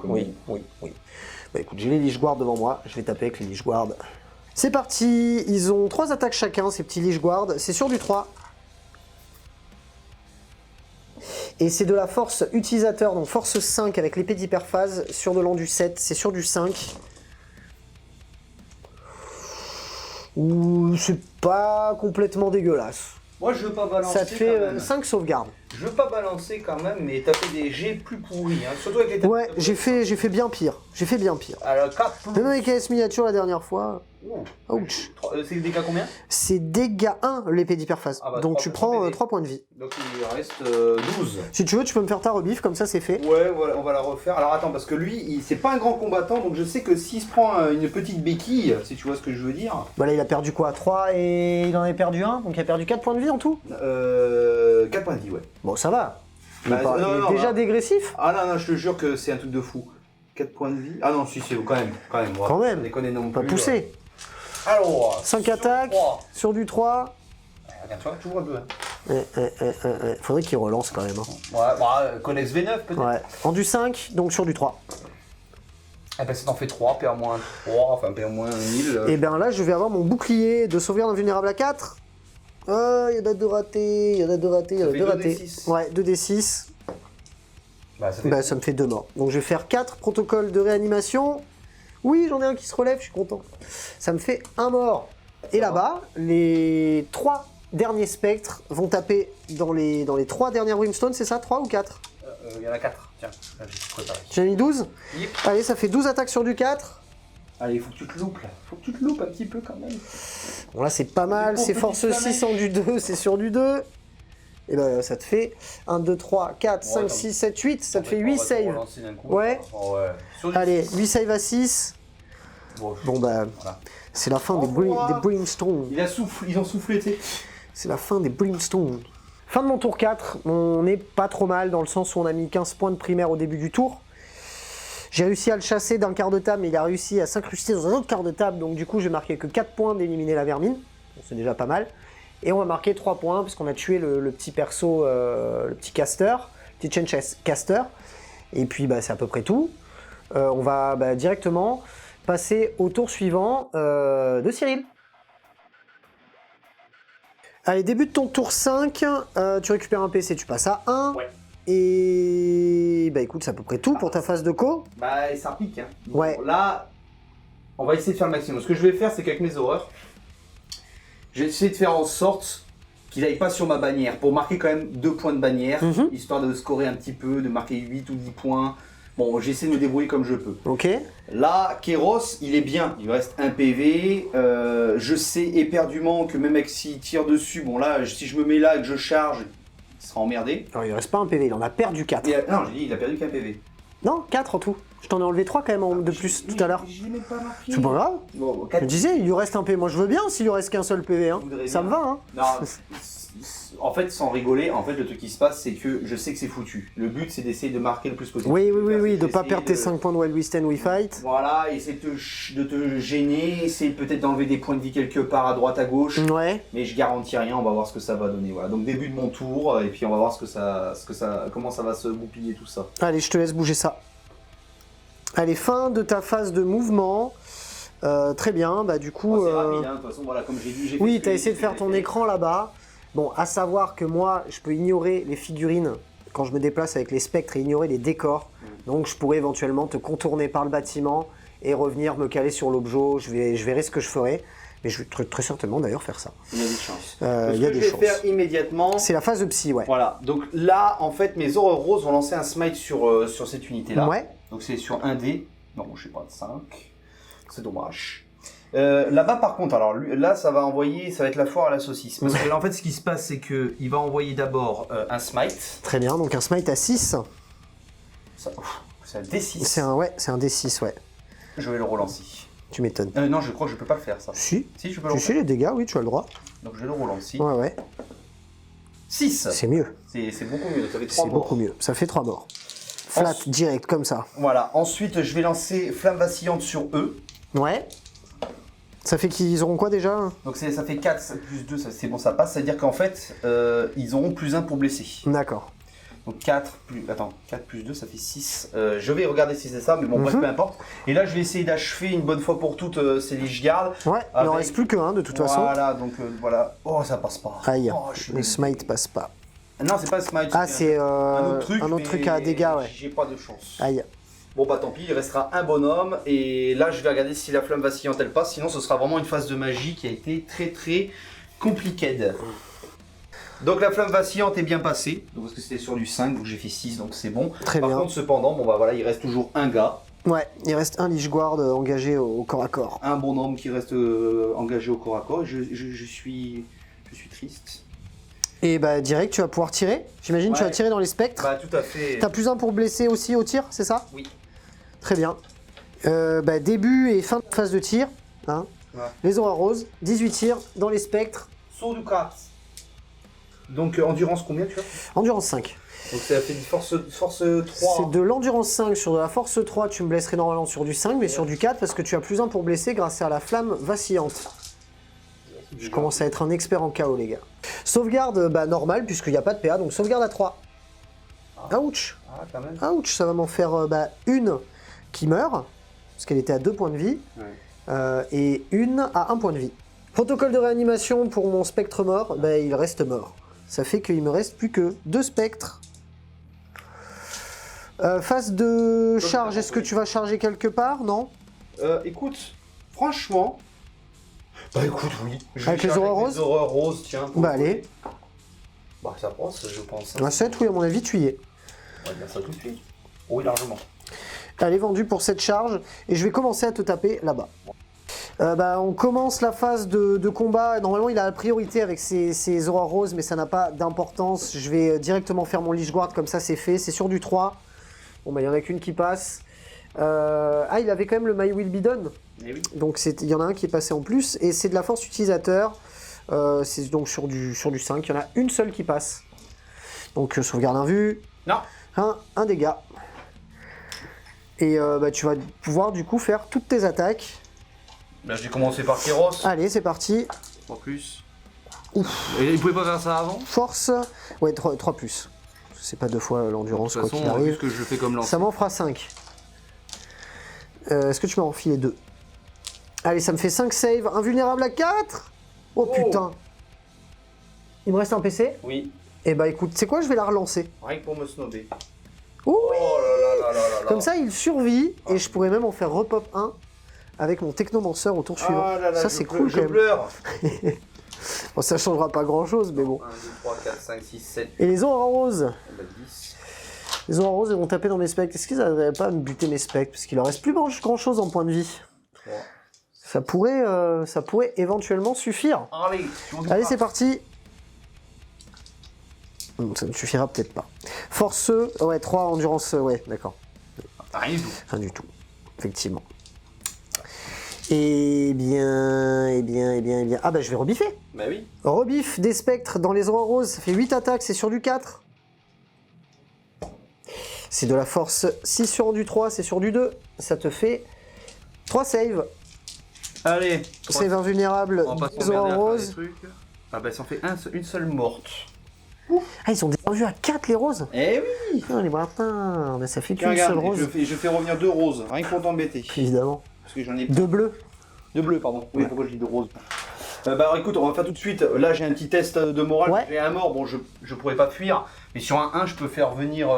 Bah écoute, j'ai les Lichguard devant moi, je vais taper avec les Lichguard. C'est parti, ils ont 3 attaques chacun, ces petits Lichguard, c'est sur du 3. Et c'est de la force utilisateur, donc force 5 avec l'épée d'hyperphase, sur de l'endu 7, c'est sur du 5. Ou c'est pas complètement dégueulasse. Moi je veux pas balancer. Ça te fait 5 sauvegardes. Je veux pas balancer quand même, mais t'as fait des jets plus pourris, hein. Surtout avec les... Ouais, j'ai fait bien pire. Alors 4 Même avec AS miniature la dernière fois. Ouch. C'est des dégâts combien? C'est dégâts 1 l'épée d'hyperphase. Donc tu prends 3 points de vie. Donc il reste 12. Si tu veux, tu peux me faire ta rebif, comme ça c'est fait. Ouais, voilà, on va la refaire. Alors attends, parce que lui, c'est pas un grand combattant, donc je sais que s'il se prend une petite béquille, si tu vois ce que je veux dire. Bah là il a perdu quoi? 3 et il en avait perdu 1, donc il a perdu 4 points de vie en tout? 4 points de vie, ouais. Bon, ça va. Il Bah, est déjà dégressif? Ah non, je te jure que c'est un truc de fou. 4 points de vie. Ah non, si, c'est quand même. Quand même. Déconner non Pas plus. pousser. Alors, 5 sur attaques, 3. sur du 3. Regarde-toi, toujours un peu. Hein. Faudrait qu'il relance quand même. Hein. Ouais, bah, Codex V9 peut-être. Ouais. En du 5, donc sur du 3. Ah bah ça t'en fait 3, PA-3, enfin PA-1000. Et bien là, je vais avoir mon bouclier de sauvegarde invulnérable à 4. Il y en a 2 ratés, il y en a 2 ratés, il y en a fait 2 2 ratés. D6. Ouais, 2d6. Bah, ça fait... Bah, ça me fait 2 morts. Donc je vais faire 4 protocoles de réanimation. Oui, j'en ai un qui se relève, je suis content. Ça me fait 1 mort. Et là-bas, les 3 derniers spectres vont taper dans les 3 dernières Brimstone, c'est ça? 3 ou 4? Il y en a 4, tiens, là, j'ai tout préparé. J'ai mis 12. Yep. Allez, ça fait 12 attaques sur du 4. Allez, faut que tu te loupes là. Faut que tu te loupes un petit peu quand même. Bon là c'est pas mal, Des c'est bons force petits 6 en du 2, c'est sur du 2. Et ben ça te fait 1, 2, 3, 4, 5, 6, 7, 8, ça te fait 8 saves. Ouais. Oh, ouais. Sur du Allez, 6. 8 saves à 6. Bon bah, Voilà. c'est la fin des Brimstone. Ils ont soufflé, tu sais. C'est la fin des Brimstone. Fin de mon tour 4, on n'est pas trop mal dans le sens où on a mis 15 points de primaire au début du tour. J'ai réussi à le chasser d'un quart de table, mais il a réussi à s'incruster dans un autre quart de table, donc du coup je vais marquer que 4 points d'éliminer la vermine. Bon, c'est déjà pas mal. Et on va marquer 3 points, parce qu'on a tué le petit perso, le petit caster, petit chain caster. Et puis bah, c'est à peu près tout. On va directement passer au tour suivant de Cyril. Allez, début de ton tour 5, tu récupères un PC, tu passes à 1. Ouais. Et bah écoute, c'est à peu près tout pour ta phase de co. Bah, ça repique, hein. Donc, Ouais. là, on va essayer de faire le maximum. Ce que je vais faire, c'est qu'avec mes horreurs, j'ai essayé de faire en sorte qu'il n'aille pas sur ma bannière, pour marquer quand même 2 points de bannière, histoire de scorer un petit peu, de marquer 8 ou 10 points. Bon, j'essaie de me débrouiller comme je peux. Ok. Là, Kéros, il est bien, il lui reste 1 PV. Je sais éperdument que même s'il tire dessus, bon là, si je me mets là et que je charge, il sera emmerdé. Alors il reste pas un PV, il en a perdu 4. Non, j'ai dit, il a perdu qu'un PV. Non, 4 en tout. Je t'en ai enlevé 3 quand même de plus tout à l'heure. Je l'ai même pas marqué. C'est pas grave. Bon, Je me disais, il lui reste un PV. Moi je veux bien s'il lui reste qu'un seul PV. Hein. Je voudrais Ça bien. me va. Hein. Non, en fait, sans rigoler, en fait, le truc qui se passe, c'est que je sais que c'est foutu. Le but, c'est d'essayer de marquer le plus possible. Oui, C'est de pas essayer perdre tes 5 points de Wild We Stand We Fight. Voilà, essayer de te gêner, essayer peut-être d'enlever des points de vie quelque part à droite, à gauche. Ouais. Mais je garantis rien, on va voir ce que ça va donner. Voilà. Donc début de mon tour, et puis on va voir comment ça va se goupiller tout ça. Allez, je te laisse bouger ça. Allez, fin de ta phase de mouvement. Très bien, bah du coup... Oh, c'est rapide, hein, de toute façon, voilà, comme j'ai dit, j'ai Oui, fait- tu as essayé de faire ton écran là-bas. Bon, à savoir que moi, je peux ignorer les figurines quand je me déplace avec les spectres et ignorer les décors. Donc, je pourrais éventuellement te contourner par le bâtiment et revenir me caler sur l'objet. Je verrai ce que je ferai. Mais je vais très certainement d'ailleurs faire ça. Il y a des chances. Il y a Ce que des je chances. vais faire immédiatement... C'est la phase de psy, ouais. Voilà, donc là, en fait, mes horreurs roses vont lancer un smite sur cette unité-là. Ouais. Donc c'est sur 1 dé. Non, je sais pas, 5. C'est dommage. Là-bas, par contre, alors là, ça va être la foire à la saucisse. Parce que là, en fait, ce qui se passe, c'est qu'il va envoyer d'abord un smite. Très bien, donc un smite à 6. C'est un D6. C'est un D6, ouais. Je vais le relancer. Tu m'étonnes. Non, je crois que je peux pas le faire, ça. Si. Si, je peux le Tu sais refaire. les dégâts, oui, tu as le droit. Donc je vais le relancer. Ouais, ouais. 6. C'est mieux. C'est beaucoup mieux. Ça fait 3 C'est morts. beaucoup mieux. Ça fait 3 morts. Flat, Ensuite- direct, comme ça. Voilà. Ensuite, je vais lancer flamme vacillante sur eux. Ouais. Ça fait qu'ils auront quoi déjà? Donc ça fait 4 plus 2, c'est bon, ça passe. C'est-à-dire qu'en fait, ils auront plus 1 pour blesser. D'accord. Donc 4 plus 2, ça fait 6. Je vais regarder si c'est ça, mais bon, bref, peu importe. Et là, je vais essayer d'achever une bonne fois pour toutes ces Lich-Gardes. Ouais, il en Avec- reste plus qu'un de toute façon. Voilà, donc voilà. Oh, ça passe pas. Aïe, Oh, je suis le dégoûté. smite passe pas. Non, c'est pas le smite. Ah, c'est un autre truc, à mais dégâts, ouais. J'ai pas de chance. Aïe. Bon, bah tant pis, il restera un bonhomme. Et là, je vais regarder si la flamme vacillante elle passe. Sinon, ce sera vraiment une phase de magie qui a été très très compliquée. Donc la flamme vacillante est bien passée, donc, parce que c'était sur du 5, donc j'ai fait 6, donc c'est bon. Très Par bien. contre, cependant, bon bah voilà, il reste toujours un gars, Ouais, il reste un Lich Guard engagé au corps à corps. un bonhomme qui reste engagé au corps à corps. Je suis triste. Et bah direct, tu vas pouvoir tirer. J'imagine tu Ouais. vas tirer dans les spectres. Bah tout à fait. T'as plus un pour blesser aussi au tir, c'est ça? Oui. Très bien. Bah, début et fin de phase de tir. Hein. Ouais. Les auras roses, 18 tirs dans les spectres. Saut du 4. Donc endurance combien tu as? Endurance 5. Donc ça fait du force 3. C'est de l'endurance 5 sur de la force 3, tu me blesserais normalement sur du 5, mais sur du 4 parce que tu as plus 1 pour blesser grâce à la flamme vacillante. Je commence à être un expert en KO les gars. Sauvegarde normal puisqu'il n'y a pas de PA, donc sauvegarde à 3. Ouch. Ah, quand même. Ouch, ça va m'en faire une qui meurt, parce qu'elle était à 2 points de vie, et une à 1 point de vie. Protocole de réanimation pour mon spectre mort, il reste mort. Ça fait qu'il me reste plus que 2 spectres. Phase de charge, est-ce que tu vas charger quelque part? Non? Écoute, franchement... Bah écoute, oui. Avec les horreurs roses? Les horreurs roses, tiens. Allez. Bah ça passe, je pense. À 7, oui, à mon avis, tu y es. On va dire ça tout de suite. Oui, largement. Elle est vendue pour cette charge, et je vais commencer à te taper là-bas. On commence la phase de combat. Normalement, il a la priorité avec ses aura roses, mais ça n'a pas d'importance. Je vais directement faire mon Lich Guard, comme ça c'est fait. C'est sur du 3. Bon, il n'y en a qu'une qui passe. Il avait quand même le My Will Be Done. Eh oui. Donc il y en a un qui est passé en plus, et c'est de la force utilisateur. C'est donc sur du 5. Il y en a une seule qui passe. Donc sauvegarde invue. Non. Un dégât. Et tu vas pouvoir du coup faire toutes tes attaques. Là, j'ai commencé par Kéros. Allez, c'est parti. 3 plus. Ouf. Et il pouvait pas faire ça avant? Force. Ouais, 3 plus. C'est pas 2 fois l'endurance, quoi qu'il arrive. Que je fais comme lancer. Ça m'en fera 5. Est-ce que tu m'as enfilé 2? Allez, ça me fait 5 save. Invulnérable à 4. Oh putain. Il me reste un PC? Oui. Eh bah écoute, c'est quoi? Je vais la relancer. Rien que pour me snobber. Ouh. Oh là là là là là là. Comme ça, il survit, et je pourrais même en faire repop 1 avec mon technomancer au tour suivant. Ah là là, ça, c'est cool je quand même. pleure. Bon, ça changera pas grand-chose, mais bon. 1, 2, 3, 4, 5, 6, 7. Et les auras roses? 10. Les auras roses, ils vont taper dans mes spectres. Est-ce qu'ils n'arriveraient pas à me buter mes spectres? Parce qu'il leur reste plus grand-chose en point de vie. 3. Ça pourrait éventuellement suffire. Allez, c'est parti. Ça ne suffira peut-être pas. Force, ouais, 3 endurance, ouais, d'accord. Rien du tout. Rien du tout, effectivement. Eh bien. Ah bah je vais rebiffer. Bah oui. Rebif des spectres dans les auras roses, ça fait 8 attaques, c'est sur du 4. C'est de la force 6 sur du 3, c'est sur du 2. Ça te fait 3 saves. Allez. Save invulnérable On va pas des s'emmerder auras à faire des roses. trucs. Ah bah ça en fait une seule morte. Ah, ils sont descendus à 4 les roses. Eh oui. Putain, les bratins, mais ça fait Tiens, qu'une seule regarde, rose. je fais revenir 2 roses, rien que pour t'embêter. Évidemment. Parce que j'en ai 2 bleus. 2 bleus, pardon. Oui, pourquoi je dis 2 roses? Bah alors, écoute, on va faire tout de suite. Là, j'ai un petit test de morale. Ouais. J'ai un mort, bon, je pourrais pas fuir. Mais sur un 1, je peux faire venir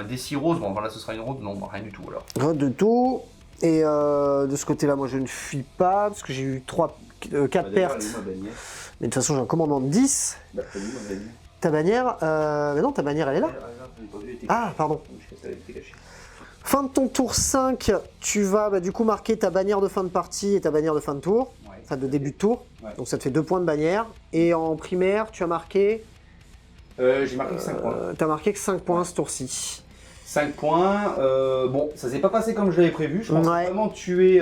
des 6 roses. Bon, voilà, ce sera une rose. Non, bah, rien du tout alors. Rien de tout. Et de ce côté-là, moi je ne fuis pas, parce que j'ai eu 4 pertes. Mais de toute façon, j'ai un commandement de 10. Bah, t'as vu ma bannière? Ta bannière, mais non, ta bannière elle est là. Ah, pardon. Fin de ton tour 5, tu vas du coup marquer ta bannière de fin de partie et ta bannière de fin de tour. Ouais. Enfin, de début de tour. Ouais. Donc ça te fait 2 points de bannière. Et en primaire, tu as marqué. J'ai marqué que 5 points. Tu as marqué que 5 points ce tour-ci. 5 points. Bon, ça s'est pas passé comme je l'avais prévu. Je pense vraiment tuer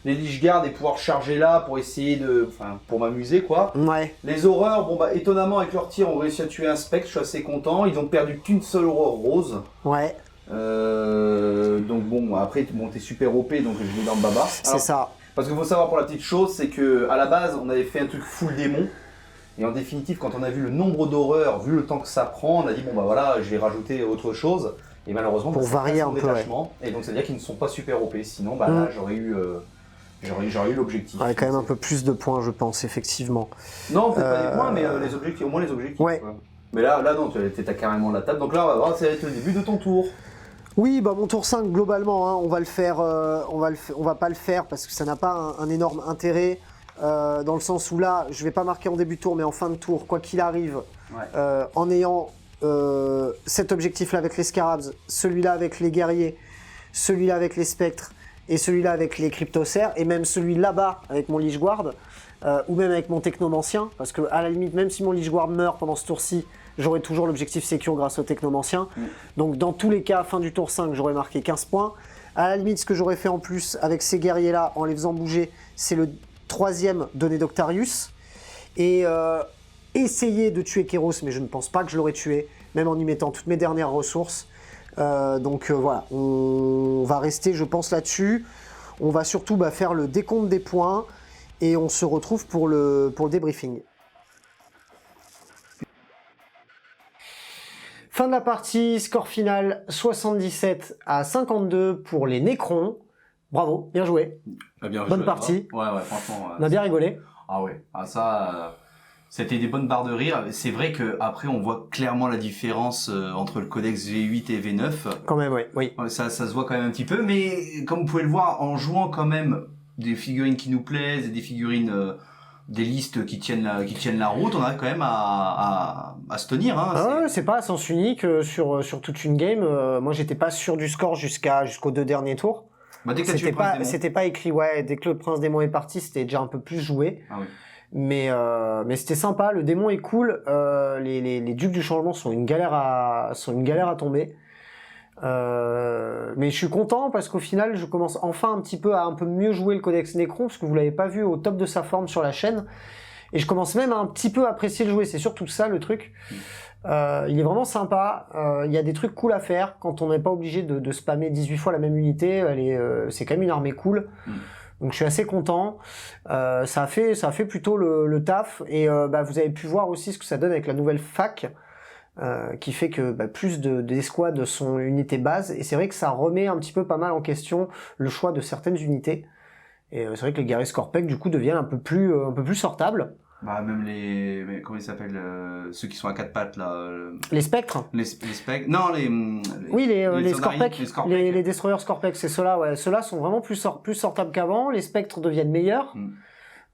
les Lich Guard et pouvoir charger là pour essayer de. Enfin, pour m'amuser quoi. Ouais. Les horreurs, bon bah étonnamment avec leur tir, on réussit à tuer un spectre, je suis assez content. Ils ont perdu qu'une seule horreur rose. Ouais. Donc bon, après t'es super OP donc je vais dans le baba. C'est ça. Parce qu'il faut savoir pour la petite chose, c'est que à la base on avait fait un truc full démon. Et en définitive, quand on a vu le nombre d'horreurs, vu le temps que ça prend, on a dit bon bah voilà, je vais rajouter autre chose. Et malheureusement, pour varier un peu. Ouais. Et donc ça veut dire qu'ils ne sont pas super OP. Sinon, bah là j'aurais eu l'objectif. Ouais, quand même un peu plus de points, je pense, effectivement. Non, peut-être pas des points, mais les objectifs, au moins les objectifs. Ouais. Quoi. Mais là non, t'as carrément la table. Donc là, on va voir, ça va être le début de ton tour. Oui, bah mon tour 5, globalement, hein, on va le faire, on va pas le faire parce que ça n'a pas un énorme intérêt, dans le sens où là, je vais pas marquer en début de tour, mais en fin de tour, quoi qu'il arrive, en ayant cet objectif-là avec les scarabs, celui-là avec les guerriers, celui-là avec les spectres, et celui-là avec les cryptocères, et même celui là-bas avec mon Lich Guard, ou même avec mon technomancien, parce que à la limite, même si mon Lich Guard meurt pendant ce tour-ci, j'aurai toujours l'objectif sécure grâce au technomancien. Donc dans tous les cas, fin du tour 5, j'aurai marqué 15 points. À la limite, ce que j'aurais fait en plus avec ces guerriers-là, en les faisant bouger, c'est le 3e donné d'Octarius. Et essayé de tuer Kéros, mais je ne pense pas que je l'aurais tué, même en y mettant toutes mes dernières ressources. Donc voilà, on va rester, je pense, là-dessus. On va surtout faire le décompte des points et on se retrouve pour le débriefing. Fin de la partie, score final 77 à 52 pour les Nécrons. Bravo, bien joué. Bien Bonne partie. Ouais, franchement. On a bien rigolé. Ah ouais, c'était des bonnes barres de rire. C'est vrai que après on voit clairement la différence entre le codex V8 et V9. Quand même, oui. Ça se voit quand même un petit peu, mais comme vous pouvez le voir, en jouant quand même des figurines qui nous plaisent, et des figurines, des listes qui tiennent la route, on arrive quand même à se tenir. Hein. C'est pas à sens unique sur toute une game. Moi, j'étais pas sûr du score jusqu'aux 2 derniers tours. Bah, dès que c'était pas écrit, ouais. Dès que le Prince Démon est parti, c'était déjà un peu plus joué. Ah oui. Mais c'était sympa. Le démon est cool. Les ducs du changement sont une galère à tomber. Mais je suis content parce qu'au final, je commence enfin un petit peu à un peu mieux jouer le codex Nécron parce que vous l'avez pas vu au top de sa forme sur la chaîne. Et je commence même à un petit peu apprécier le jouer. C'est surtout ça le truc. Il est vraiment sympa. Il y a des trucs cool à faire quand on n'est pas obligé de spammer 18 fois la même unité. C'est quand même une armée cool. Donc je suis assez content. Ça a fait plutôt le taf. Et vous avez pu voir aussi ce que ça donne avec la nouvelle fac. Qui fait que plus d'escouades sont unité base. Et c'est vrai que ça remet un petit peu pas mal en question le choix de certaines unités. Et c'est vrai que les guerriers Scorpec du coup deviennent un peu plus sortables. Même comment ils s'appellent ceux qui sont à 4 pattes là. Les spectres. Les spectres. Non les Scorpec. Les destroyers Scorpec, c'est ceux-là. Ouais, ceux-là sont vraiment plus sortables qu'avant. Les spectres deviennent meilleurs.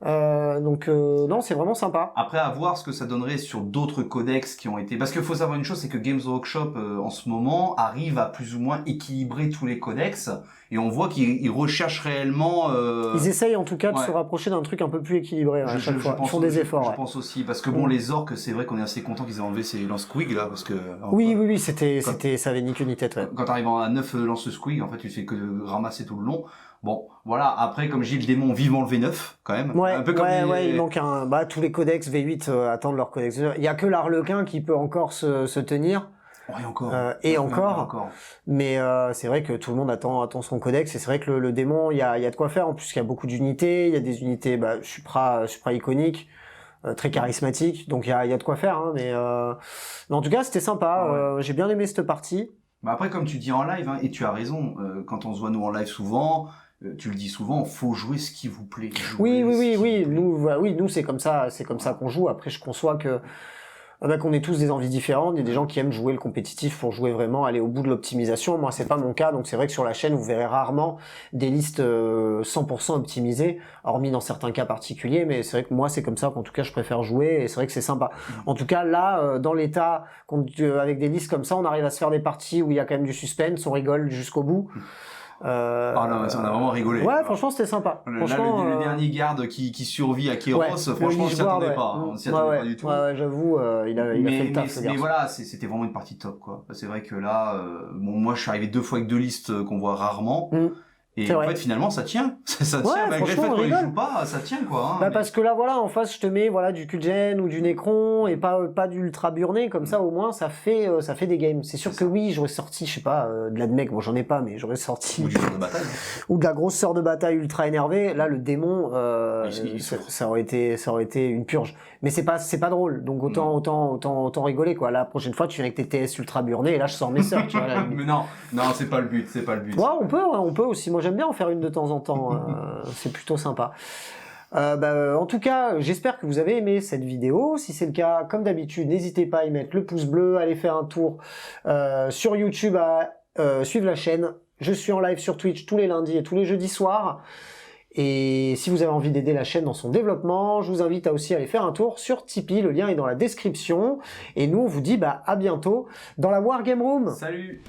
Non, c'est vraiment sympa. Après, à voir ce que ça donnerait sur d'autres codex qui ont été... Parce qu'il faut savoir une chose, c'est que Games Workshop, en ce moment, arrive à plus ou moins équilibrer tous les codex. Et on voit qu'ils recherchent réellement... Ils essayent en tout cas de se rapprocher d'un truc un peu plus équilibré à chaque fois. Ils font des efforts. Je pense aussi. Parce que les orques, c'est vrai qu'on est assez content qu'ils aient enlevé ces lance-squig là. Parce que, oui, ça avait ni queue ni tête. Ouais. Quand t'arrives à 9 lance-squig, en fait, tu fais que de ramasser tout le long. Bon, voilà, après, comme j'ai le démon vivant le V9, quand même. Ouais, un peu comme il manque tous les codex V8 attendent leur codex. Il y a que l'Arlequin qui peut encore se tenir. Ouais, encore. Mais c'est vrai que tout le monde attend son codex. Et c'est vrai que le démon, il y a de quoi faire. En plus, il y a beaucoup d'unités. Il y a des unités supra iconiques, très charismatiques. Donc il y a de quoi faire. Hein, mais en tout cas, c'était sympa. J'ai bien aimé cette partie. Après, comme tu dis en live, et tu as raison, quand on se voit nous en live souvent, tu le dis souvent, faut jouer ce qui vous plaît. Oui. Nous c'est comme ça qu'on joue. Après, je conçois que qu'on ait tous des envies différentes. Il y a des gens qui aiment jouer le compétitif pour jouer vraiment, aller au bout de l'optimisation. Moi, c'est pas mon cas. Donc, c'est vrai que sur la chaîne, vous verrez rarement des listes 100% optimisées, hormis dans certains cas particuliers. Mais c'est vrai que moi, c'est comme ça qu'en tout cas, je préfère jouer. Et c'est vrai que c'est sympa. En tout cas, là, dans l'état, avec des listes comme ça, on arrive à se faire des parties où il y a quand même du suspense. On rigole jusqu'au bout. Non, on a vraiment rigolé. Ouais, franchement, c'était sympa. Franchement, le dernier garde qui survit à Kéros, franchement, on s'y attendait pas. On s'y attendait pas du tout. Ouais, j'avoue, il a fait le taf. Mais voilà, c'était vraiment une partie top, quoi. C'est vrai que là, moi, je suis arrivé 2 fois avec 2 listes qu'on voit rarement. Et en fait, finalement, ça tient. Ça tient, malgré le fait qu'on les joue pas, ça tient, quoi. Parce que là, voilà, en face, je te mets, du Kulgen ou du Nécron et pas du ultra burné, comme ça, au moins, ça fait des games. C'est sûr que oui, j'aurais sorti, je sais pas, de l'Admec, bon, j'en ai pas, mais j'aurais sorti. Ou du sort de bataille. Ou de la grosse sœur de bataille ultra énervée. Là, le démon, ça aurait été une purge. Mais c'est pas drôle. Donc, autant rigoler, quoi. La prochaine fois, tu viens avec tes TS ultra burné et là, je sors mes sœurs, tu vois. Là, mais non, c'est pas le but, Ouais, on peut aussi. Moi, j'aime bien en faire une de temps en temps. C'est plutôt sympa. En tout cas, j'espère que vous avez aimé cette vidéo. Si c'est le cas, comme d'habitude, n'hésitez pas à y mettre le pouce bleu, à aller faire un tour sur YouTube, à suivre la chaîne. Je suis en live sur Twitch tous les lundis et tous les jeudis soirs. Et si vous avez envie d'aider la chaîne dans son développement, je vous invite à aussi aller faire un tour sur Tipeee. Le lien est dans la description. Et nous, on vous dit à bientôt dans la Wargame Room. Salut!